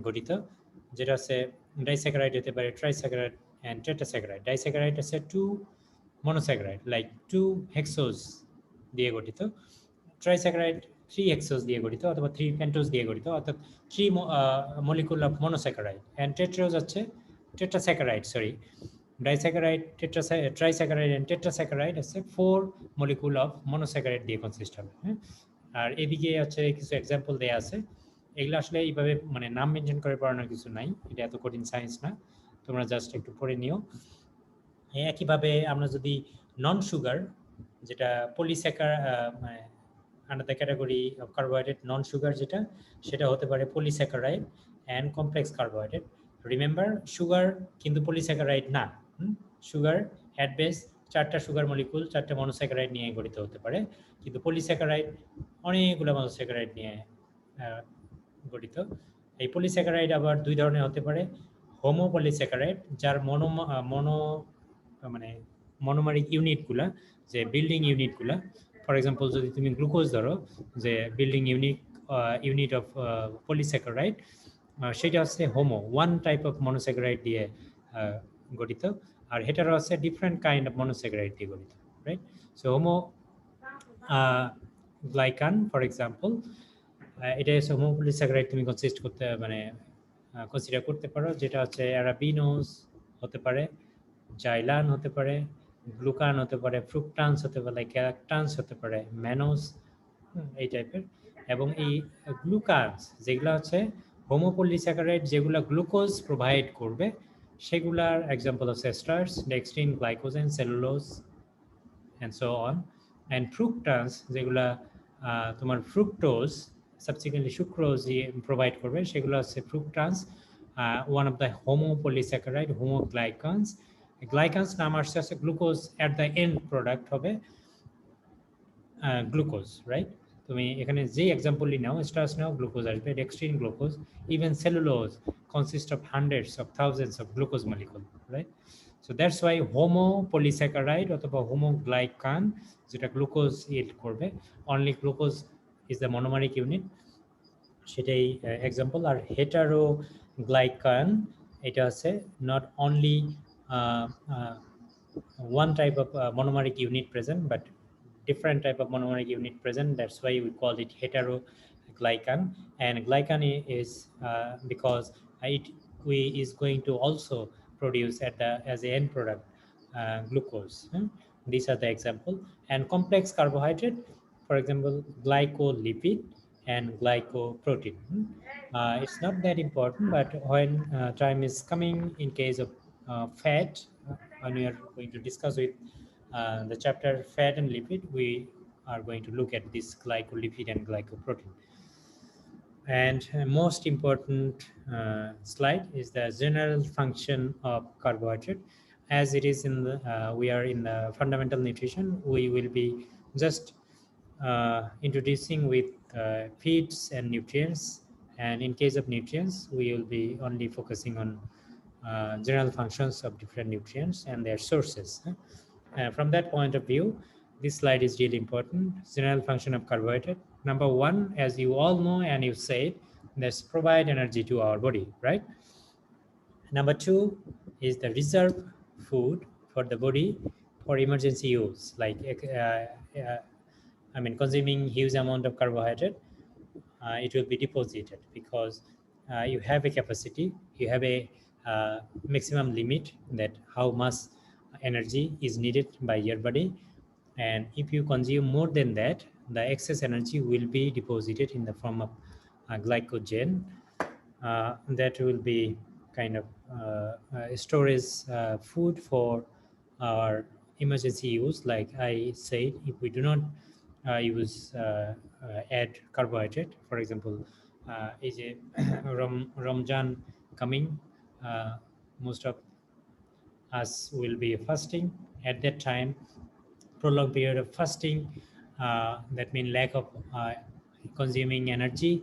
S1: গঠিত, যেটা হচ্ছে ডাইস্যাকারাইড হতে পারে, ট্রাইস্যাকারাইড এন্ড টেট্রাস্যাকারাইড। ডাইস্যাকারাইড হচ্ছে 2 মনোস্যাকারাইড লাইক 2 হেক্সোজ দিয়ে গঠিত। ট্রাইস্যাকারাইড 3 হেক্সোজ দিয়ে গঠিত অথবা 3 পেন্টোজ দিয়ে গঠিত, অর্থাৎ 3 molecule of monosaccharide. And tetrose হচ্ছে tetrasaccharide, sorry, disaccharide, trisaccharide and tetrasaccharide হচ্ছে 4 মলিকুল অফ মনোস্যাকারাইড দিয়ে কনসিস্ট হবে। হ্যাঁ, আর এদিকে হচ্ছে কিছু এক্সাম্পল দেয়া আছে। এগুলো আসলে এইভাবে মানে নাম মেনশন করে পড়ানোর কিছু নাই, এটা এত কঠিন সায়েন্স না, তোমরা জাস্ট একটু পড়ে নিও। একইভাবে আমরা যদি নন সুগার, যেটা polysaccharide under the category of carbohydrate, non sugar যেটা, সেটা হতে পারে polysaccharide and complex carbohydrate. Remember, sugar কিন্তু পলিস্যাকারাইড না। সুগার অ্যাট বেস 4টা সুগার মলিকুল 4টা মনোস্যাকারাইড নিয়ে গঠিত হতে পারে, কিন্তু পলিস্যাকারাইড অনেকগুলো মনোস্যাকারাইড নিয়ে গঠিত। এই পলিস্যাকারাইড আবার 2 ধরনের হতে পারে। হোমোপলিস্যাকারাইড, যার মনোমারিক ইউনিটগুলা, যে বিল্ডিং ইউনিটগুলা, ফর এক্সাম্পল যদি তুমি গ্লুকোজ ধরো, যে বিল্ডিং ইউনিট অফ পলিস্যাকারাইড, সেটা হচ্ছে homo, one type of monosaccharide দিয়ে গঠিত। আর হেটারো হচ্ছে ডিফারেন্ট কাইন্ড অফ মনোস্যাকারাইড দিয়ে গঠিত, right? So homo glycan for example, এটা হচ্ছে হোমোপলিস্যাকারাইড তুমি কনসিডার করতে পারো, যেটা হচ্ছে অ্যারাবিনোজ হতে পারে, জাইলান হতে পারে, গ্লুকান হতে পারে, ফ্রুকটান্স হতে পারে, গ্যালাকটান্স হতে পারে, ম্যানোজ, এই টাইপের। এবং এই গ্লুকানস যেগুলো হচ্ছে হোমোপলিস্যাকারাইড যেগুলা গ্লুকোজ প্রোভাইড করবে সেগুলার এক্সাম্পল হচ্ছে starch, dextrin, glycogen, cellulose and so on. And fructans যেগুলা তোমার ফ্রুক্টোজ সাবসিকুয়েন্টলি সুক্রোজ প্রোভাইড করবে সেগুলো হচ্ছে ফ্রুক্টান্স, ওয়ান অফ দ্য হোমোপলিস্যাকারাইড, হোমোগ্লাইকান্স। গ্লাইকান্স নাম আসছে হচ্ছে glucose at the end product হবে গ্লুকোজ, রাইট? তুমি এখানে যে এক্সাম্পলই নাও, স্টার্চ নাও, গ্লুকোজ আসবে, dextrin glucose, even cellulose consist of hundreds of thousands of glucose molecule, right? So that's why homopolysaccharide অথবা homoglycan যেটা গ্লুকোজ ইল্ড করবে, only glucose is the monomeric unit, সেটাই example. আর heteroglycan এটা আছে not only one type of monomeric unit present but different type of monomeric unit present, that's why we call it heteroglycan. And glycan is because it is going to also produce at the as the end product glucose. These are the example. And complex carbohydrate, for example, glycolipid and glycoprotein. It's not that important, but when time is coming in case of fat, when we are going to discuss with the chapter fat and lipid, we are going to look at this glycolipid and glycoprotein. And most important slide is the general function of carbohydrate. As it is in the we are in the fundamental nutrition, we will be just introducing with feeds and nutrients, and in case of nutrients we will be only focusing on general functions of different nutrients and their sources. From that point of view, this slide is really important. General function of carbohydrate. Number one, as you all know and you said, that's provide energy to our body, right? Number two is the reserve food for the body for emergency use, like consuming huge amount of carbohydrate, it will be deposited because you have a capacity, you have a maximum limit that how much energy is needed by your body, and if you consume more than that, the excess energy will be deposited in the form of glycogen. That will be kind of storage food for our emergency use. Like I said, if we do not use add carbohydrate, for example, is a Ramjan coming, most of us will be fasting at that time. Prolonged period of fasting, that means lack of consuming energy,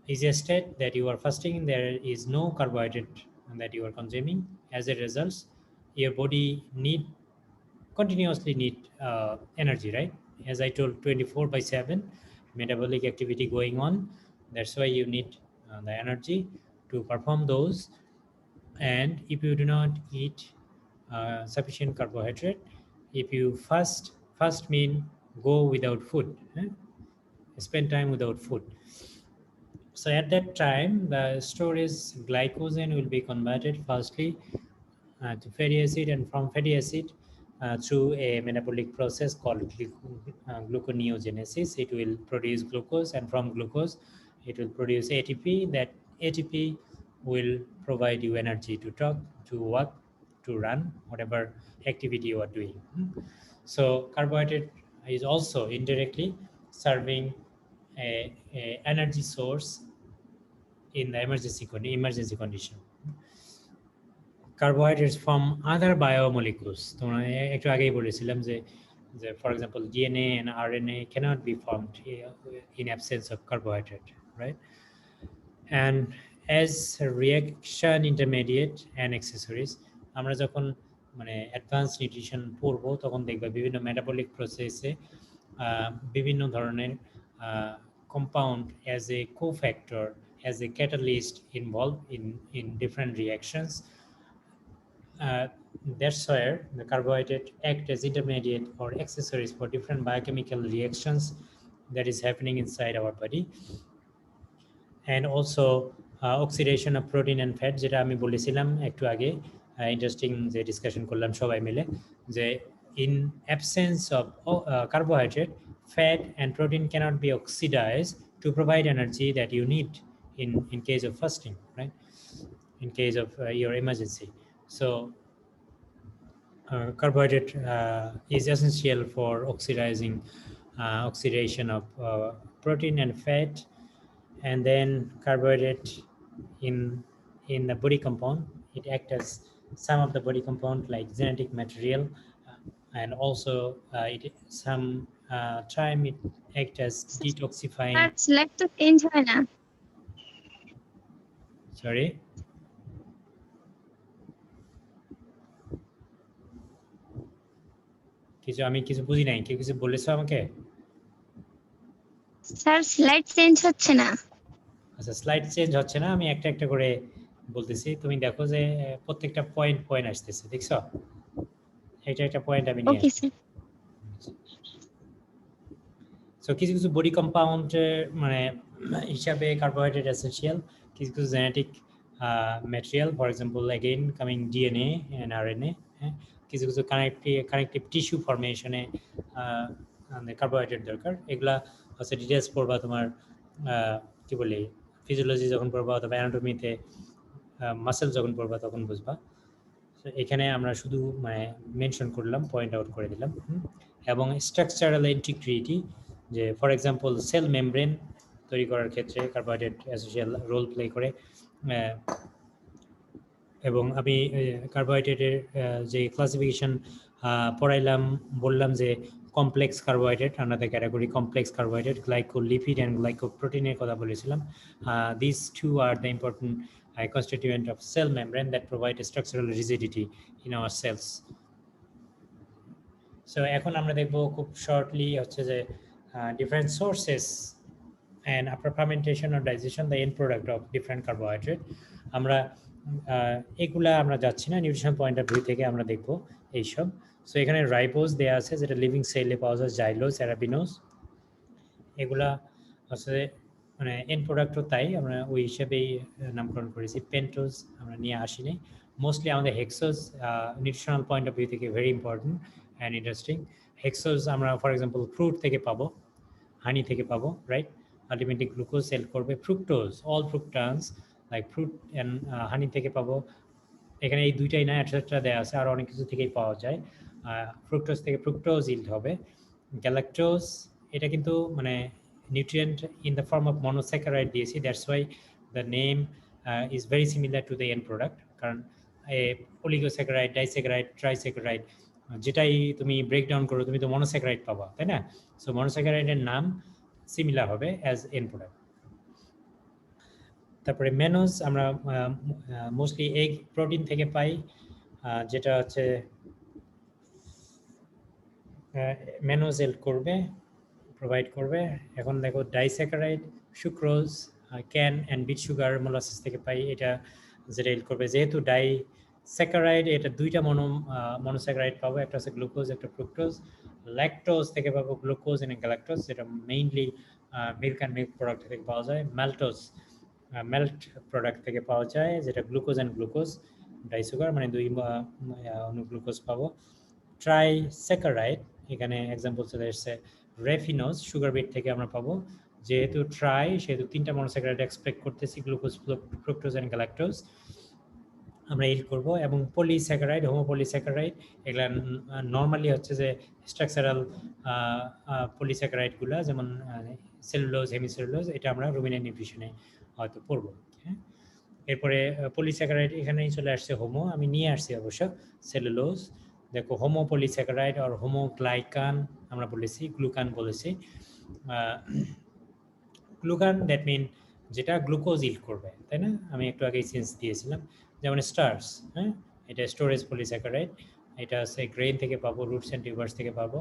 S1: is a state that you are fasting, there is no carbohydrate that you are consuming. As a result, your body continuously need energy, right? As I told, 24/7 metabolic activity going on, that's why you need the energy to perform those. And if you do not eat sufficient carbohydrate, if you fast mean go without food, spend time without food. So at that time, the storage glycogen will be converted firstly to fatty acid, and from fatty acid through a metabolic process called gluconeogenesis, it will produce glucose, and from glucose it will produce ATP. That ATP will provide you energy to talk, to walk, to run, whatever activity you are doing. So carbohydrate is also indirectly serving a energy source in the emergency condition. Carbohydrates from other biomolecules, তোমরা একটু আগেই বলেছিলাম যে for example DNA and RNA cannot be formed in absence of carbohydrate, right? And as reaction intermediate and accessories, আমরা যখন মানে advance nutrition পড়বো তখন দেখবে বিভিন্ন মেটাবলিক প্রসেসে বিভিন্ন ধরনের compound as a cofactor, as a catalyst involved in different reactions. That's where the carbohydrate act as intermediate or accessories for different biochemical reactions that is happening inside our body. And also oxidation of protein and fat, যেটা আমি বলেছিলাম একটু আগে, interesting যে discussion করলাম সবাই মিলে, যে in absence of carbohydrate, fat and protein cannot be oxidized to provide energy that you need in case of fasting, right? In case of your emergency. So carbohydrate is essential for oxidation of protein and fat, and then carbohydrate in the body compound, it acts as some of the body compound like genetic material, and also it some time it acts as detoxifying.
S9: Sir slack তো change হয় না
S1: Sorry, আমি কিছু বুঝি নাই, কেউ কিছু বলেছো আমাকে?
S9: স্যার স্লাইড চেঞ্জ হচ্ছে না
S1: আচ্ছা, স্লাইড চেঞ্জ হচ্ছে না, আমি একটা একটা করে বলতেছি, তুমি দেখো যে প্রত্যেকটা পয়েন্ট আসতেছে, দেখছো? এটা একটা পয়েন্ট আমি নিয়ে
S9: ওকে স্যার
S1: সো কিছু কিছু বডি কম্পাউন্ড মানে হিসাবে কার্বোহাইড্রেট এসেনশিয়াল, কিছু কিছু genetic material, for example again coming DNA and RNA, হ্যাঁ, কিছু কিছু কানেক্টিভ টিস্যু ফরমেশনে কার্বোহাইড্রেট দরকার। এগুলা হচ্ছে ডিটেলস পড়বা তোমার কি বলি ফিজিওলজি যখন পড়বা অথবা অ্যানাটমিতে মাসেল যখন পড়বা তখন বুঝবা। এখানে আমরা শুধু মানে মেনশন করলাম, পয়েন্ট আউট করে দিলাম। এবং স্ট্রাকচারাল ইন্টিগ্রিটি, যে ফর এক্সাম্পল সেল মেমব্রেন তৈরি করার ক্ষেত্রে কার্বোহাইড্রেট এসেনশিয়াল রোল প্লে করে। এবং আমি কার্বোহাইড্রেটের যে ক্লাসিফিকেশন পড়াইলাম, বললাম যে complex carbohydrate, another category complex carbohydrate, glycolipid and গ্লাইকোপ্রোটিনের কথা বলেছিলাম। This two are the important constituent of cell membrane that provide a structural rigidity in our cells. So এখন আমরা দেখব খুব শর্টলি হচ্ছে যে different sources and after fermentation or digestion the end product of different carbohydrate. আমরা এগুলা আমরা যাচ্ছি না, নিউট্রিশন পয়েন্ট অফ ভিউ থেকে আমরা দেখব এইসব। সো এখানে রাইবোজ দেয়া আছে, যেটা লিভিং সেলে পাওয়া যায়, জাইলোজ, অ্যারাবিনোজ, এগুলা হচ্ছে মানে এন্ড প্রোডাক্টও তাই আমরা ওই হিসেবেই নামকরণ করেছি। পেন্টোজ আমরা নিয়ে আসিনি, মোস্টলি আমাদের hexose nutritional point of view থেকে very important and interesting. Hexose আমরা ফর এক্সাম্পল ফ্রুট থেকে পাবো, হানি থেকে পাবো, রাইট? আলটিমেটলি গ্লুকোজ সেল করবে। Fructose, all fructans like fruit and honey থেকে পাবো। এখানে এই দুইটাই না, এটসেট্রা দেওয়া আছে, আর অনেক কিছু থেকেই পাওয়া যায়। ফ্রুক্টোজ থেকে ফ্রুক্টোজ ইল্ড হবে। গ্যালাক্টোজ, এটা কিন্তু মানে nutrient in the form of monosaccharide দিয়েছি, that's why the name is very similar to the end product, কারণ oligosaccharide, disaccharide, trisaccharide যেটাই তুমি ব্রেকডাউন করো তুমি তো মনোস্যাকারাইড পাবা, তাই না? সো মনোস্যাকারাইডের নাম সিমিলার হবে অ্যাজ এন্ড প্রোডাক্ট। তারপরে ম্যানোজ আমরা মোস্টলি এগ প্রোটিন থেকে পাই, যেটা হচ্ছে ম্যানোজ এল করবে, প্রোভাইড করবে। এখন দেখো disaccharide, sucrose, cane and beet sugar molasses থেকে পাই, এটা যেটা এল করবে। যেহেতু ডাইস্যাকারাইড, এটা দুইটা মনোস্যাকারাইড পাবো, একটা হচ্ছে গ্লুকোজ, একটা ফ্রুক্টোজ। ল্যাকটোজ থেকে পাবো গ্লুকোজ এন্ড গ্যালাক্টোজ, যেটা mainly milk and milk product থেকে পাওয়া যায়। ম্যালটোজ মেল্ট প্রোডাক্ট থেকে পাওয়া যায়, যেটা গ্লুকোজ অ্যান্ড গ্লুকোজ ডাইসুগার, মানে দুই অনুগ্লুকোজ পাবো। ট্রাইস্যাকারাইড, এখানে এক্সাম্পল চলে এসছে রেফিনোজ, সুগার বিট থেকে আমরা পাবো। যেহেতু ট্রাই, সেহেতু তিনটা মনোস্যাকারাইড এক্সপেক্ট করতেছি, গ্লুকোজ, ফ্রুক্টোজ অ্যান্ড গ্যালাক্টোজ আমরা ইল করব। এবং পলিস্যাকারাইড, হোমোপলিস্যাকারাইড, এগুলা নর্মালি হচ্ছে যে স্ট্রাকচারাল পলিস্যাকারাইডগুলো, যেমন সেলুলোজ, হেমিসেলুলোজ, এটা আমরা রুমিনেন্ট নিউট্রিশনে হয়তো পড়বো। হ্যাঁ, এরপরে পলিস্যাকারাইড এখানেই চলে আসছে হোমো, আমি নিয়ে আসছি অবশ্য সেলুলোজ। দেখো হোমোপলিস্যাকারাইড আর হোমোগ্লাইকান আমরা বলেছি, গ্লুকান বলেছি। গ্লুকান দ্যাট মিন যেটা গ্লুকোজ ইল্ড করবে, তাই না? আমি একটু আগেই সেন্স দিয়েছিলাম। যেমন স্টার্স, হ্যাঁ, এটা স্টোরেজ পলিস্যাকারাইড, এটা হচ্ছে গ্রেইন থেকে পাবো, রুটস অ্যান্ড টিউবার্স থেকে পাবো।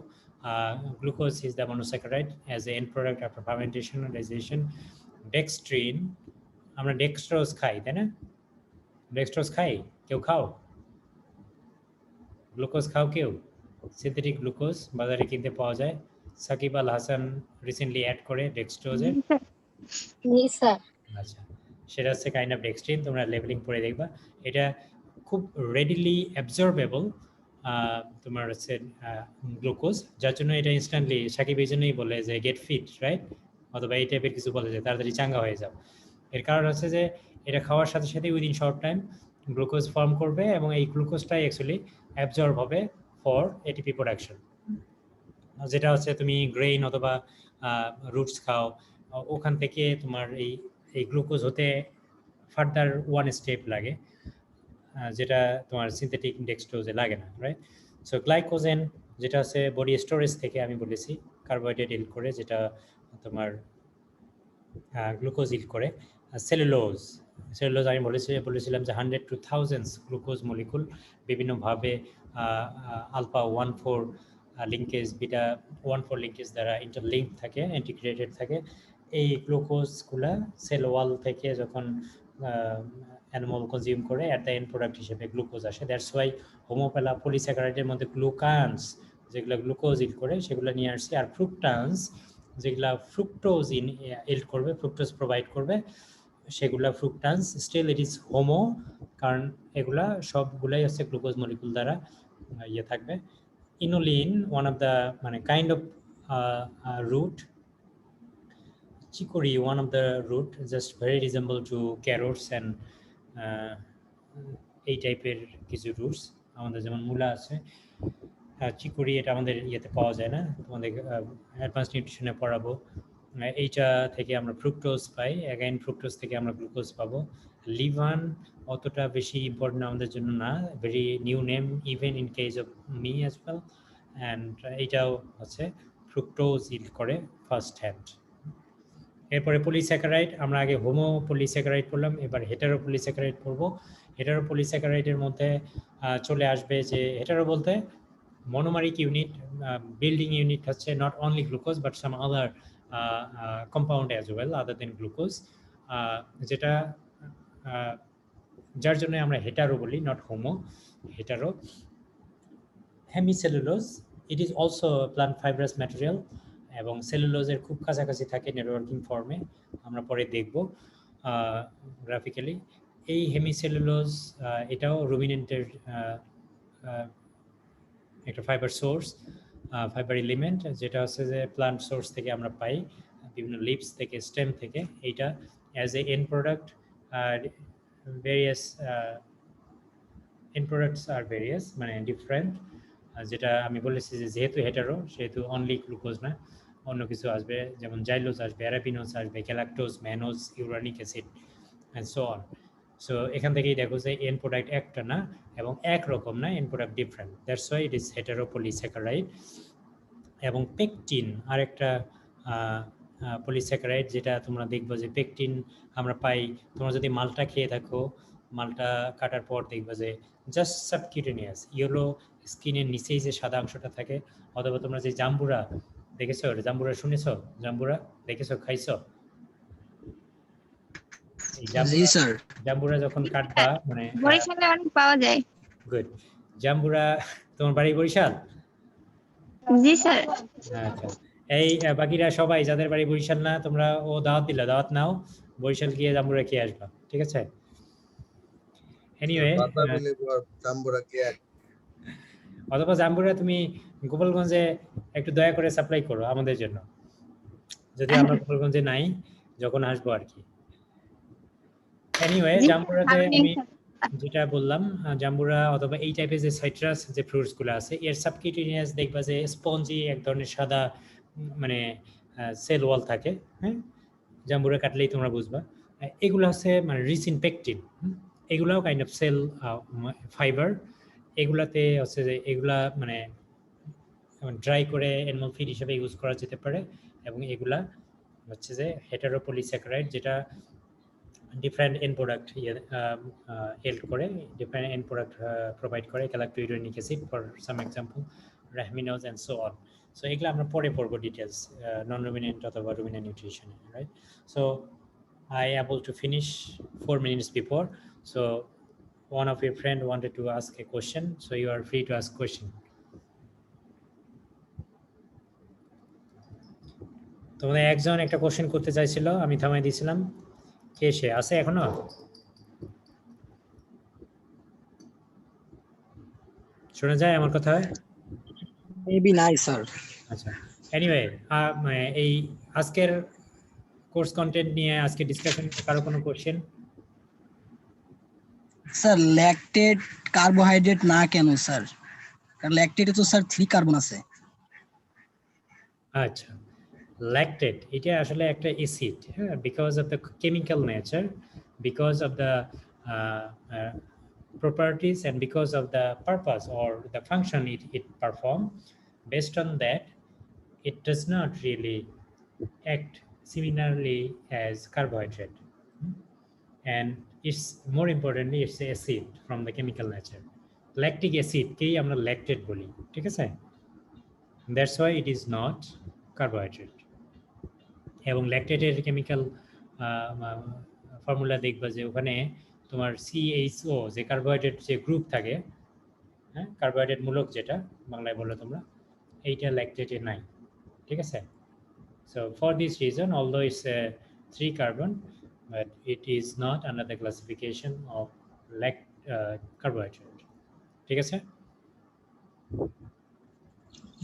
S1: Glucose is the monosaccharide as a end product after fermentation and digestion. Dextrin, আমরা ডেক্সট্রোজ খাই, তাই না? ডেক্সট্রোজ খাই, কেউ খাও? গ্লুকোজ খাও কেউ? সিনথেটিক গ্লুকোজ বাজারে কিনতে পাওয়া যায়। সাকিব আল হাসান রিসেন্টলি অ্যাড করে ডেক্সট্রোজের। আচ্ছা, সেটা হচ্ছে কাইন্ড অফ ডেক্সট্রিন, তোমরা লেবেলিং পড়ে দেখবা। এটা খুব রেডিলি অ্যাবজর্বেবল তোমার হচ্ছে গ্লুকোজ, যার জন্য এটা ইনস্ট্যান্টলি সাকিব এই জন্যই বলে যে গেট ফিট, রাইট? অথবা এই টাইপের কিছু বলে যে তাড়াতাড়ি চাঙ্গা হয়ে যাও। এর কারণ হচ্ছে যে এটা খাওয়ার সাথে সাথে within short time glucose form করবে এবং এই গ্লুকোজটাই অ্যাকচুয়ালি অ্যাবজর্ব হবে ফর এটিপি প্রোডাকশন। যেটা হচ্ছে তুমি গ্রেইন অথবা রুটস খাও, ওখান থেকে তোমার এই গ্লুকোজ হতে ফার্দার ওয়ান স্টেপ লাগে, যেটা তোমার সিনথেটিক ডেক্সট্রোজে লাগে না, রাইট? সো গ্লাইকোজেন যেটা হচ্ছে বডি স্টোরেজ থেকে আমি বলেছি কার্বোহাইড্রেট ইল্ড করে, যেটা তোমার গ্লুকোজ ইল্ড করে। সেলুলোজ আমি বলেছিলাম যে 100 to thousands গ্লুকোজ মলিকুল বিভিন্নভাবে আলফা 1,4 লিঙ্কেজ, বিটা 1,4 লিঙ্কেজ দ্বারা ইন্টারলিঙ্ক থাকে, ইন্টিগ্রেটেড থাকে। এই গ্লুকোজগুলা সেল ওয়াল থেকে যখন অ্যানিমাল কনজিউম করে অ্যাট দ্য এন্ড প্রোডাক্ট হিসেবে গ্লুকোজ আসে। দ্যাটস ওয়াই হোমোপ্যালা পলিস্যাকারাইডের মধ্যে গ্লুকানস যেগুলো গ্লুকোজ ইল্ড করে সেগুলো নিয়ে আসছে, আর ফ্রুকটান্স যেগুলা ফ্রুক্টোজ ইল্ড করবে, ফ্রুক্টোজ প্রোভাইড করবে, সেগুলা fructans. Still it is homo, কারণ এগুলা সবগুলাই হচ্ছে গ্লুকোজ মলিকুল দ্বারা ইয়ে থাকবে। ইনোলিন ওয়ান অফ দ্য মানে kind of root, chicory one of the root, just very resemble to carrots and এই টাইপের কিছু রুটস আমাদের যেমন মূলা আছে, চিকোরি এটা আমাদের ইয়েতে পাওয়া যায় না, তোমাদের অ্যাডভান্স নিউট্রিশনে পড়াবো। এইটা থেকে আমরা ফ্রুক্টোজ পাই, অ্যাগাইন ফ্রুক্টোজ থেকে আমরা গ্লুকোজ পাবো। লিভান অতটা বেশি ইম্পর্টেন্ট আমাদের জন্য না, very new name even in case of me as well, and এইটাও হচ্ছে ফ্রুক্টোজ ইল্ড করে ফার্স্ট হ্যান্ড। এরপরে পলিস্যাকারাইড, আমরা আগে হোমো পলিস্যাকারাইড পড়লাম, এবার হেটারো পলিস্যাকারাইড পড়বো। হেটারো পলিস্যাকারাইডের মধ্যে চলে আসবে যে হেটারো বলতে মনোমারিক ইউনিট, বিল্ডিং ইউনিট হচ্ছে not only glucose but some other compound as well other than glucose, যেটা যার জন্য আমরা হেটারো বলি, not homo, hetero. Hemicellulose, it is also plant fibrous material এবং সেলুলোজের খুব কাছাকাছি থাকে নেটওয়ার্কিং ফর্মে, আমরা পরে দেখব গ্রাফিক্যালি। এই হেমিসেলুলোজ এটাও রুমিনেন্টের একটা ফাইবার সোর্স, ফাইবার এলিমেন্ট, যেটা হচ্ছে যে প্লান্ট সোর্স থেকে আমরা পাই, বিভিন্ন লিভস থেকে, স্টেম থেকে। এইটা as a end product, various end products আর ভেরিয়াস মানে ডিফারেন্ট, যেটা আমি বলেছি যে যেহেতু হেটারো সেহেতু অনলি গ্লুকোজ না, অন্য কিছু আসবে, যেমন জাইলোজ আসবে, অ্যারাবিনোজ আসবে, galactose, mannose, uronic acid and so on. So এখান থেকেই দেখো যে এন্ড প্রোডাক্ট একটা না এবং একরকম না, and product different, that's why it is hetero polysaccharide. এবং পেকটিন আরেকটা পলিস্যাকারাইড, যেটা তোমরা দেখবো যে পেকটিন আমরা পাই, তোমরা যদি মালটা খেয়ে থাকো, মালটা কাটার পর দেখবা যে জাস্ট সাবকিউটেনিয়াস ইয়েলো স্কিনের নিচেই যে সাদা অংশটা থাকে, অথবা তোমরা যে জাম্বুরা দেখেছো, জাম্বুরা শুনেছো, জাম্বুরা দেখেছো, খাইছো?
S2: জি স্যার।
S1: জাম্বুরা যখন কাটবা মানে
S8: বরিশালে অনেক পাওয়া যায়।
S1: গুড। জাম্বুরা, তোমার বাড়ি বরিশাল?
S8: জি স্যার।
S1: আচ্ছা, এই বাকিরা সবাই যাদের বাড়ি বরিশাল না, তোমরা ও দাওয়াত দিলা, দাওয়াত নাও, বরিশাল গিয়ে জাম্বুরা খেয়ে আসবা, ঠিক আছে? এনিওয়ে, অথবা জাম্বুরা তুমি গোপালগঞ্জে একটু দয়া করে সাপ্লাই করো আমাদের জন্য, যদি আমরা গোপালগঞ্জে নাই, যখন আসবো আর কি। এনিওয়ে, জাম্বুরাতে আমি যেটা বললাম, জাম্বুরা অথবা এই টাইপের যে সাইট্রাস যে ফ্রুটস গুলো আছে, এর সাবকিউটেনিয়াস দেখবা যে স্পঞ্জি এক ধরনের সাদা মানে সেল ওয়াল থাকে, হ্যাঁ, জাম্বুরা কাটলেই তোমরা বুঝবা। এগুলো হচ্ছে মানে রিচ ইন পেকটিন, এগুলাও কাইন্ড অফ সেল ফাইবার। এগুলাতে হচ্ছে যে এগুলা মানে ড্রাই করে অ্যানিমাল ফিড হিসেবে ইউজ করা যেতে পারে, এবং এগুলা হচ্ছে যে হেটারো পলিস্যাকারাইড, যেটা ডিফারেন্ট এন্ড প্রোডাক্ট হেল্প করে, ডিফারেন্ট এন্ড প্রোডাক্ট প্রোভাইড করে, galacturonic acid for some example, rhamnose and so on. So এগুলো আমরা পরে পড়বো ডিটেলস, নন রুমিনেন্ট অথবা ruminant nutrition, right? So I able to finish 4 minutes before, so one of your friend wanted to ask a question, so you are free to ask question. তোমাদের একজন একটা question করতে চাইছিল, আমি থামাই দিয়েছিলাম, কে সে আছে এখনো? শোনা যায় আমার কথা?
S2: মেবি নাই স্যার।
S1: আচ্ছা, এনিওয়ে, এই আজকের কোর্স কন্টেন্ট নিয়ে আজকে ডিসকাশন কারো কোনো কোশ্চেন?
S2: স্যার ল্যাকটেট কার্বোহাইড্রেট না কেন স্যার? কারণ ল্যাকটেটে তো স্যার 3 কার্বন আছে।
S1: আচ্ছা, ল্যাকটেট এটা আসলে একটা অ্যাসিড, হ্যাঁ, because of the chemical nature, because of the properties and because of the purpose or the function it perform. Based on that, it does not really act similarly as carbohydrate. And it's more importantly it's acid from the chemical nature. Lactic acid কেই আমরা lactate বলি, ঠিক আছে? That's why it is not carbohydrate. এবং ল্যাকটেটের chemical formula দেখবা যে ওখানে তোমার CHO যে কার্বোহাইড্রেট যে গ্রুপ থাকে, হ্যাঁ, কার্বোহাইড্রেট মূলক যেটা বাংলায় বলো তোমরা, এইটা ল্যাকটেটে নাই, ঠিক আছে? So for this reason, although it's a 3 carbon, but it is not under the classification of carbohydrate. ঠিক আছে?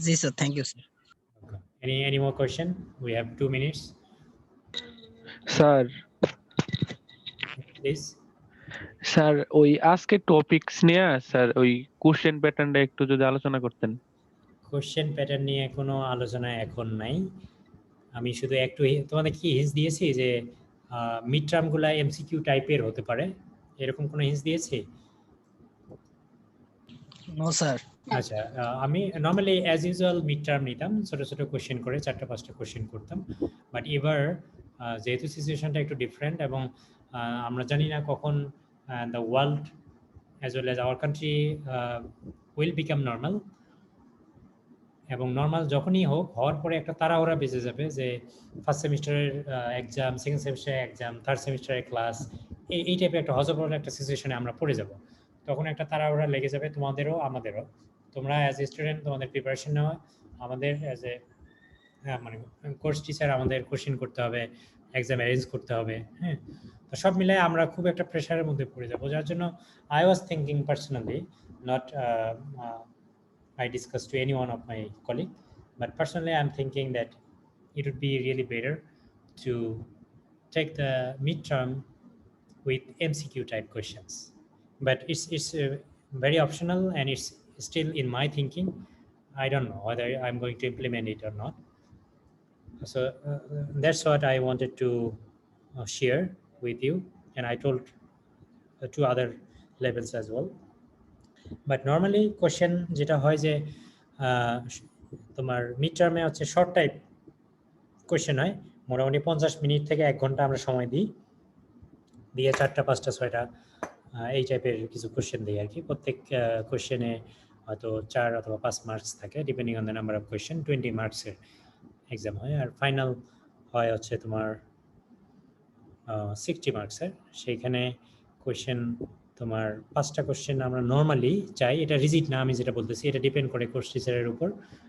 S2: জি sir, thank you sir.
S1: Okay. Any more question? We have 2 minutes.
S3: Sir
S1: Please.
S3: Sir ওই আজকে topics নিয়ে sir ওই question প্যাটার্নটা একটু যদি আলোচনা করতেন।
S1: কোশ্চেন প্যাটার্ন নিয়ে কোনো আলোচনা এখন নাই। আমি শুধু একটু তোমাদের কি হিন্স দিয়েছি যে মিড টার্মগুলো এমসিকিউ টাইপের হতে পারে, এরকম কোনো হিন্স দিয়েছি?
S2: No sir.
S1: আচ্ছা, আমি normally as usual mid term নিতাম, ছোট ছোট কোশ্চেন করে 4টা-5টা কোশ্চেন করতাম। বাট এবার যেহেতু সিচুয়েশনটা একটু ডিফারেন্ট এবং আমরা জানি না কখন the world as well as our country will become normal, এবং নর্মাল যখনই হোক হওয়ার পরে একটা তাড়াহুড়া বেঁচে যাবে যে ফার্স্ট সেমিস্টারের এক্সাম, সেকেন্ড সেমিস্টারের এক্সাম, থার্ড সেমিস্টারের ক্লাস, এই টাইপের একটা হজবরল একটা সিচুয়েশনে আমরা পড়ে যাব। তখন একটা তাড়াহুড়া লেগে যাবে তোমাদেরও আমাদেরও। তোমরা অ্যাজ এ স্টুডেন্ট তোমাদের প্রিপারেশন নেওয়া, আমাদের অ্যাজ এ মানে কোর্স টিচার আমাদের কোশ্চেন করতে হবে, এক্সাম অ্যারেঞ্জ করতে হবে, হ্যাঁ। তো সব মিলাই আমরা খুব একটা প্রেশারের মধ্যে পড়ে যাবো, যার জন্য I was thinking personally, not I discussed to any one of my colleague, but personally I'm thinking that it would be really better to take the midterm with MCQ type questions. But it's very optional and it's still in my thinking. I don't know whether I'm going to implement it or not. So that's what I wanted to share with you, and I told 2 other levels as well. But normally question যেটা হয় যে তোমার mid টার্মে হচ্ছে short type question হয়, মোটামুটি 50 minute থেকে 1 ঘন্টা আমরা সময় দিই, দিয়ে 4টা 5টা 6টা এই টাইপের কিছু কোশ্চেন দিই আর কি। প্রত্যেক কোশ্চেনে হয়তো 4 অথবা 5 মার্কস থাকে, depending on the number of question. 20 মার্কসের এক্সাম হয়, আর ফাইনাল হয় হচ্ছে তোমার 60 মার্কসের। সেইখানে কোশ্চেন তোমার 5টা কোশ্চেন আমরা নর্মালি চাই, এটা রিজিট না আমি যেটা বলতেছি, এটা ডিপেন্ড করে কোর্স টিচারের উপর,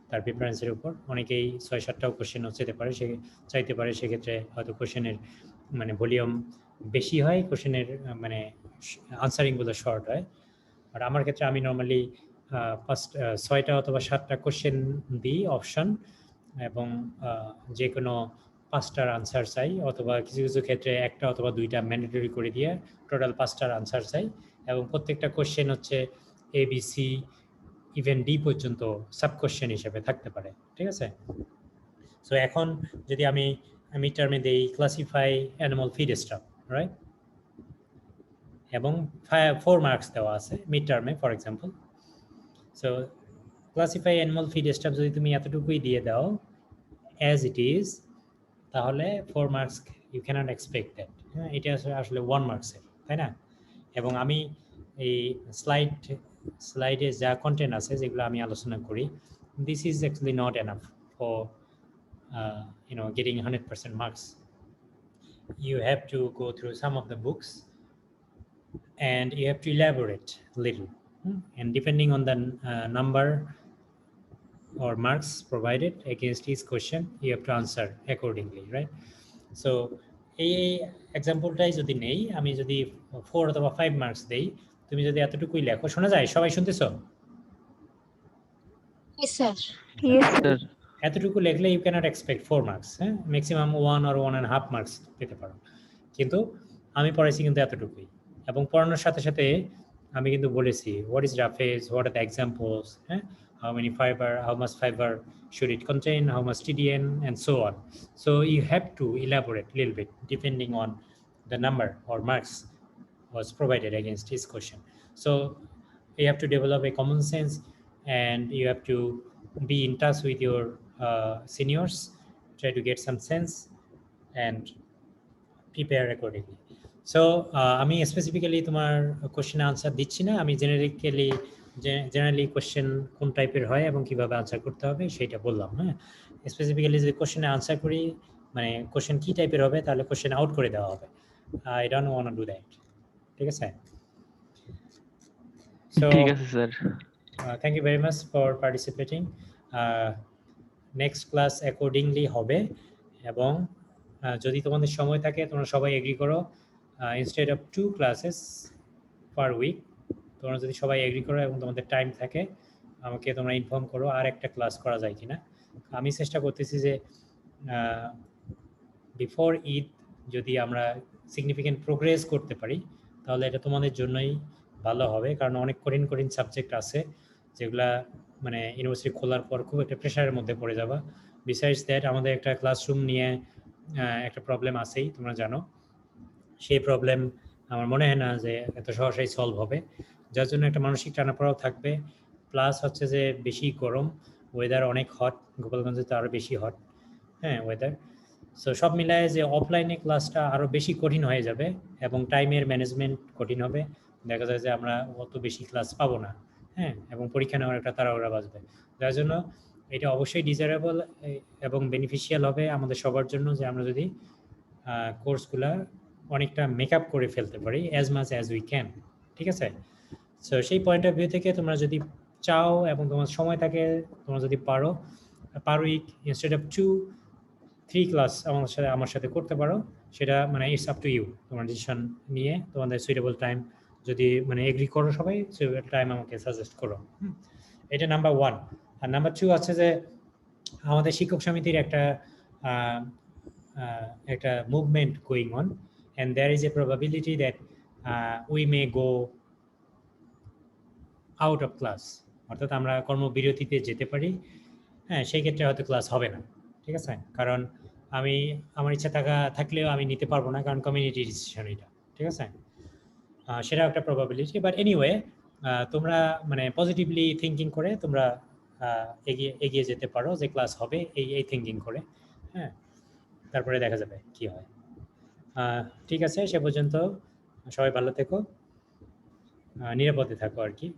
S1: তার প্রিফারেন্সের উপর। অনেকেই 6-7টাও কোশ্চেন যেতে পারে, সে চাইতে পারে, সেক্ষেত্রে হয়তো কোশ্চেনের মানে ভলিউম বেশি হয়, কোশ্চেনের মানে আনসারিংগুলো শর্ট হয়। আর আমার ক্ষেত্রে আমি নর্মালি 6টা অথবা 7টা কোশ্চেন দিই অপশন, এবং যে কোনো 5টার আনসার চাই, অথবা কিছু কিছু ক্ষেত্রে 1টা অথবা 2টা ম্যান্ডেটরি করে দিয়ে টোটাল 5টার আনসার চাই। এবং প্রত্যেকটা কোশ্চেন হচ্ছে ABC ইভেন ডি পর্যন্ত সাব কোশ্চেন হিসেবে থাকতে পারে, ঠিক আছে? সো এখন যদি আমি মিড টার্মে দেই classify animal feed staff, right, এবং 4 মার্কস দেওয়া আছে মিড টার্মে for example. So classify animal feed staff যদি তুমি এতটুকুই দিয়ে দাও অ্যাজ ইট ইজ, তাহলে 4 marks you cannot expect that, হ্যাঁ। এটা আসলে 1 মার্কসের, তাই না? এবং আমি এই স্লাইডে যা কন্টেন্ট আছে যেগুলো আমি আলোচনা করি, this is actually not enough for getting 100% marks. You have to go through some of the books and you have to elaborate a little, and depending on the number or marks provided against each question, you have to answer accordingly, right? So এই এক্সাম্পলটাই যদি নেই, আমি যদি 4 অথবা 5 marks দেই, তুমি যদি এতটুকুই লেখো, শোনা যায়? সবাই শুনতেছো?
S4: Yes, sir.
S9: Yes, sir.
S1: এতটুকু লিখলে ইউ ক্যানট এক্সপেক্ট 4 মার্কস, হ্যাঁ, ম্যাক্সিমাম 1 or 1.5 মার্কস পেতে পারো। কিন্তু আমি পড়াইছি কিন্তু এতটুকুই, এবং পড়ানোর সাথে সাথে আমি কিন্তু বলেছি what is রাফেজ, what are the examples, হ্যাঁ, how many fiber, how much fiber should it contain, how much TDN, and so on. So you have to elaborate a little bit depending on the number or marks was provided against this question. So you have to develop a common sense, and you have to be in touch with your seniors, try to get some sense and prepare accordingly. So আমি specifically তোমার কোশ্চেনে answer দিচ্ছি না, আমি generally question কোন টাইপের হয় এবং কিভাবে আনসার করতে হবে সেটা বললাম। হ্যাঁ, স্পেসিফিক্যালি যদি কোশ্চেনে আনসার করি, মানে কোশ্চেন কি টাইপের হবে, তাহলে কোশ্চেন আউট করে দেওয়া হবে। I don't want to do that. ঠিক আছে? So
S10: ঠিক আছে sir.
S1: Thank you very much for participating. Next class accordingly হবে, এবং যদি তোমাদের সময় থাকে তোমরা সবাই এগ্রি করো, instead of 2 classes per week, তোমরা যদি সবাই এগ্রি করো এবং তোমাদের টাইম থাকে, আমাকে তোমরা ইনফর্ম করো আর একটা ক্লাস করা যায় কিনা। আমি চেষ্টা করতেছি যে বিফোর ঈদ যদি আমরা সিগনিফিক্যান্ট প্রোগ্রেস করতে পারি, তাহলে এটা তোমাদের জন্যই ভালো হবে, কারণ অনেক কঠিন সাবজেক্ট আছে যেগুলা মানে ইউনিভার্সিটি খোলার পর খুব একটা প্রেশারের মধ্যে পড়ে যাবা। বিসাইডস দ্যাট আমাদের একটা ক্লাসরুম নিয়ে একটা প্রবলেম আছেই, তোমরা জানো। সেই প্রবলেম আমার মনে হয় না যে এত সহজেই সলভ হবে, যার জন্য একটা মানসিক টানাপড়াও থাকবে। প্লাস হচ্ছে যে বেশি গরম, ওয়েদার অনেক হট, গোপালগঞ্জে তো আরও বেশি হট, হ্যাঁ, ওয়েদার। সো সব মিলায় যে অফলাইনে ক্লাসটা আরও বেশি কঠিন হয়ে যাবে এবং টাইমের ম্যানেজমেন্ট কঠিন হবে। দেখা যায় যে আমরা অত বেশি ক্লাস পাবো না, হ্যাঁ, এবং পরীক্ষা নেওয়ার একটা তাড়াহুড়া বাজবে। যার জন্য এটা অবশ্যই ডিজায়ারেবল এবং বেনিফিশিয়াল হবে আমাদের সবার জন্য যে আমরা যদি কোর্সগুলা অনেকটা মেকআপ করে ফেলতে পারি as much as we can. ঠিক আছে? সো সেই পয়েন্ট অফ ভিউ থেকে তোমরা যদি চাও এবং তোমার সময় থাকে, তোমরা যদি পারো per week instead of 2-3 class আমার সাথে করতে পারো, সেটা মানে ইটস আপ টু ইউ। তোমার ডিসিশন নিয়ে তোমাদের সুইটেবল টাইম যদি মানে এগ্রি করো সবাই, সুইটেবল টাইম আমাকে সাজেস্ট করো। এটা নাম্বার 1। আর নাম্বার 2 আছে যে আমাদের শিক্ষক সমিতির একটা movement going on, and there is a probability that we may go out of class, অর্থাৎ আমরা কর্মবিরতিতে যেতে পারি। হ্যাঁ, সেই ক্ষেত্রে হয়তো ক্লাস হবে না। ঠিক আছে? কারণ আমার ইচ্ছা থাকলেও আমি নিতে পারবো না, কারণ কমিউনিটি ডিসিশন এটা। ঠিক আছে? সেটা একটা প্রবাবিলিটি, বাট এনিওয়ে তোমরা মানে পজিটিভলি থিঙ্কিং করে তোমরা এগিয়ে যেতে পারো যে ক্লাস হবে, এই থিঙ্কিং করে। হ্যাঁ, তারপরে দেখা যাবে কি হয়। ঠিক আছে, সে পর্যন্ত সবাই ভালো থেকো, নিরাপদে থাকো আর কি।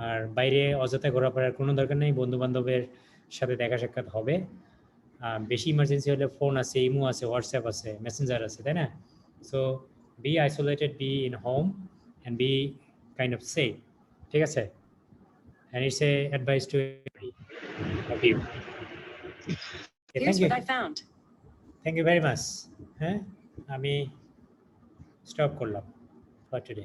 S1: আর বাইরে অযথা ঘোরাফেরার কোনো দরকার নেই, বন্ধু বান্ধবের সাথে দেখা সাক্ষাৎ হবে। বেশি ইমার্জেন্সি হলে ফোন আছে, ইমো আছে, হোয়াটসঅ্যাপ আছে, মেসেঞ্জার আছে, তাই না? So be isolated, be in home and be kind of safe. ঠিক আছে? And it's a advice to you. Thank you very much. হ্যাঁ, আমি স্টপ করলাম ফর টুডে।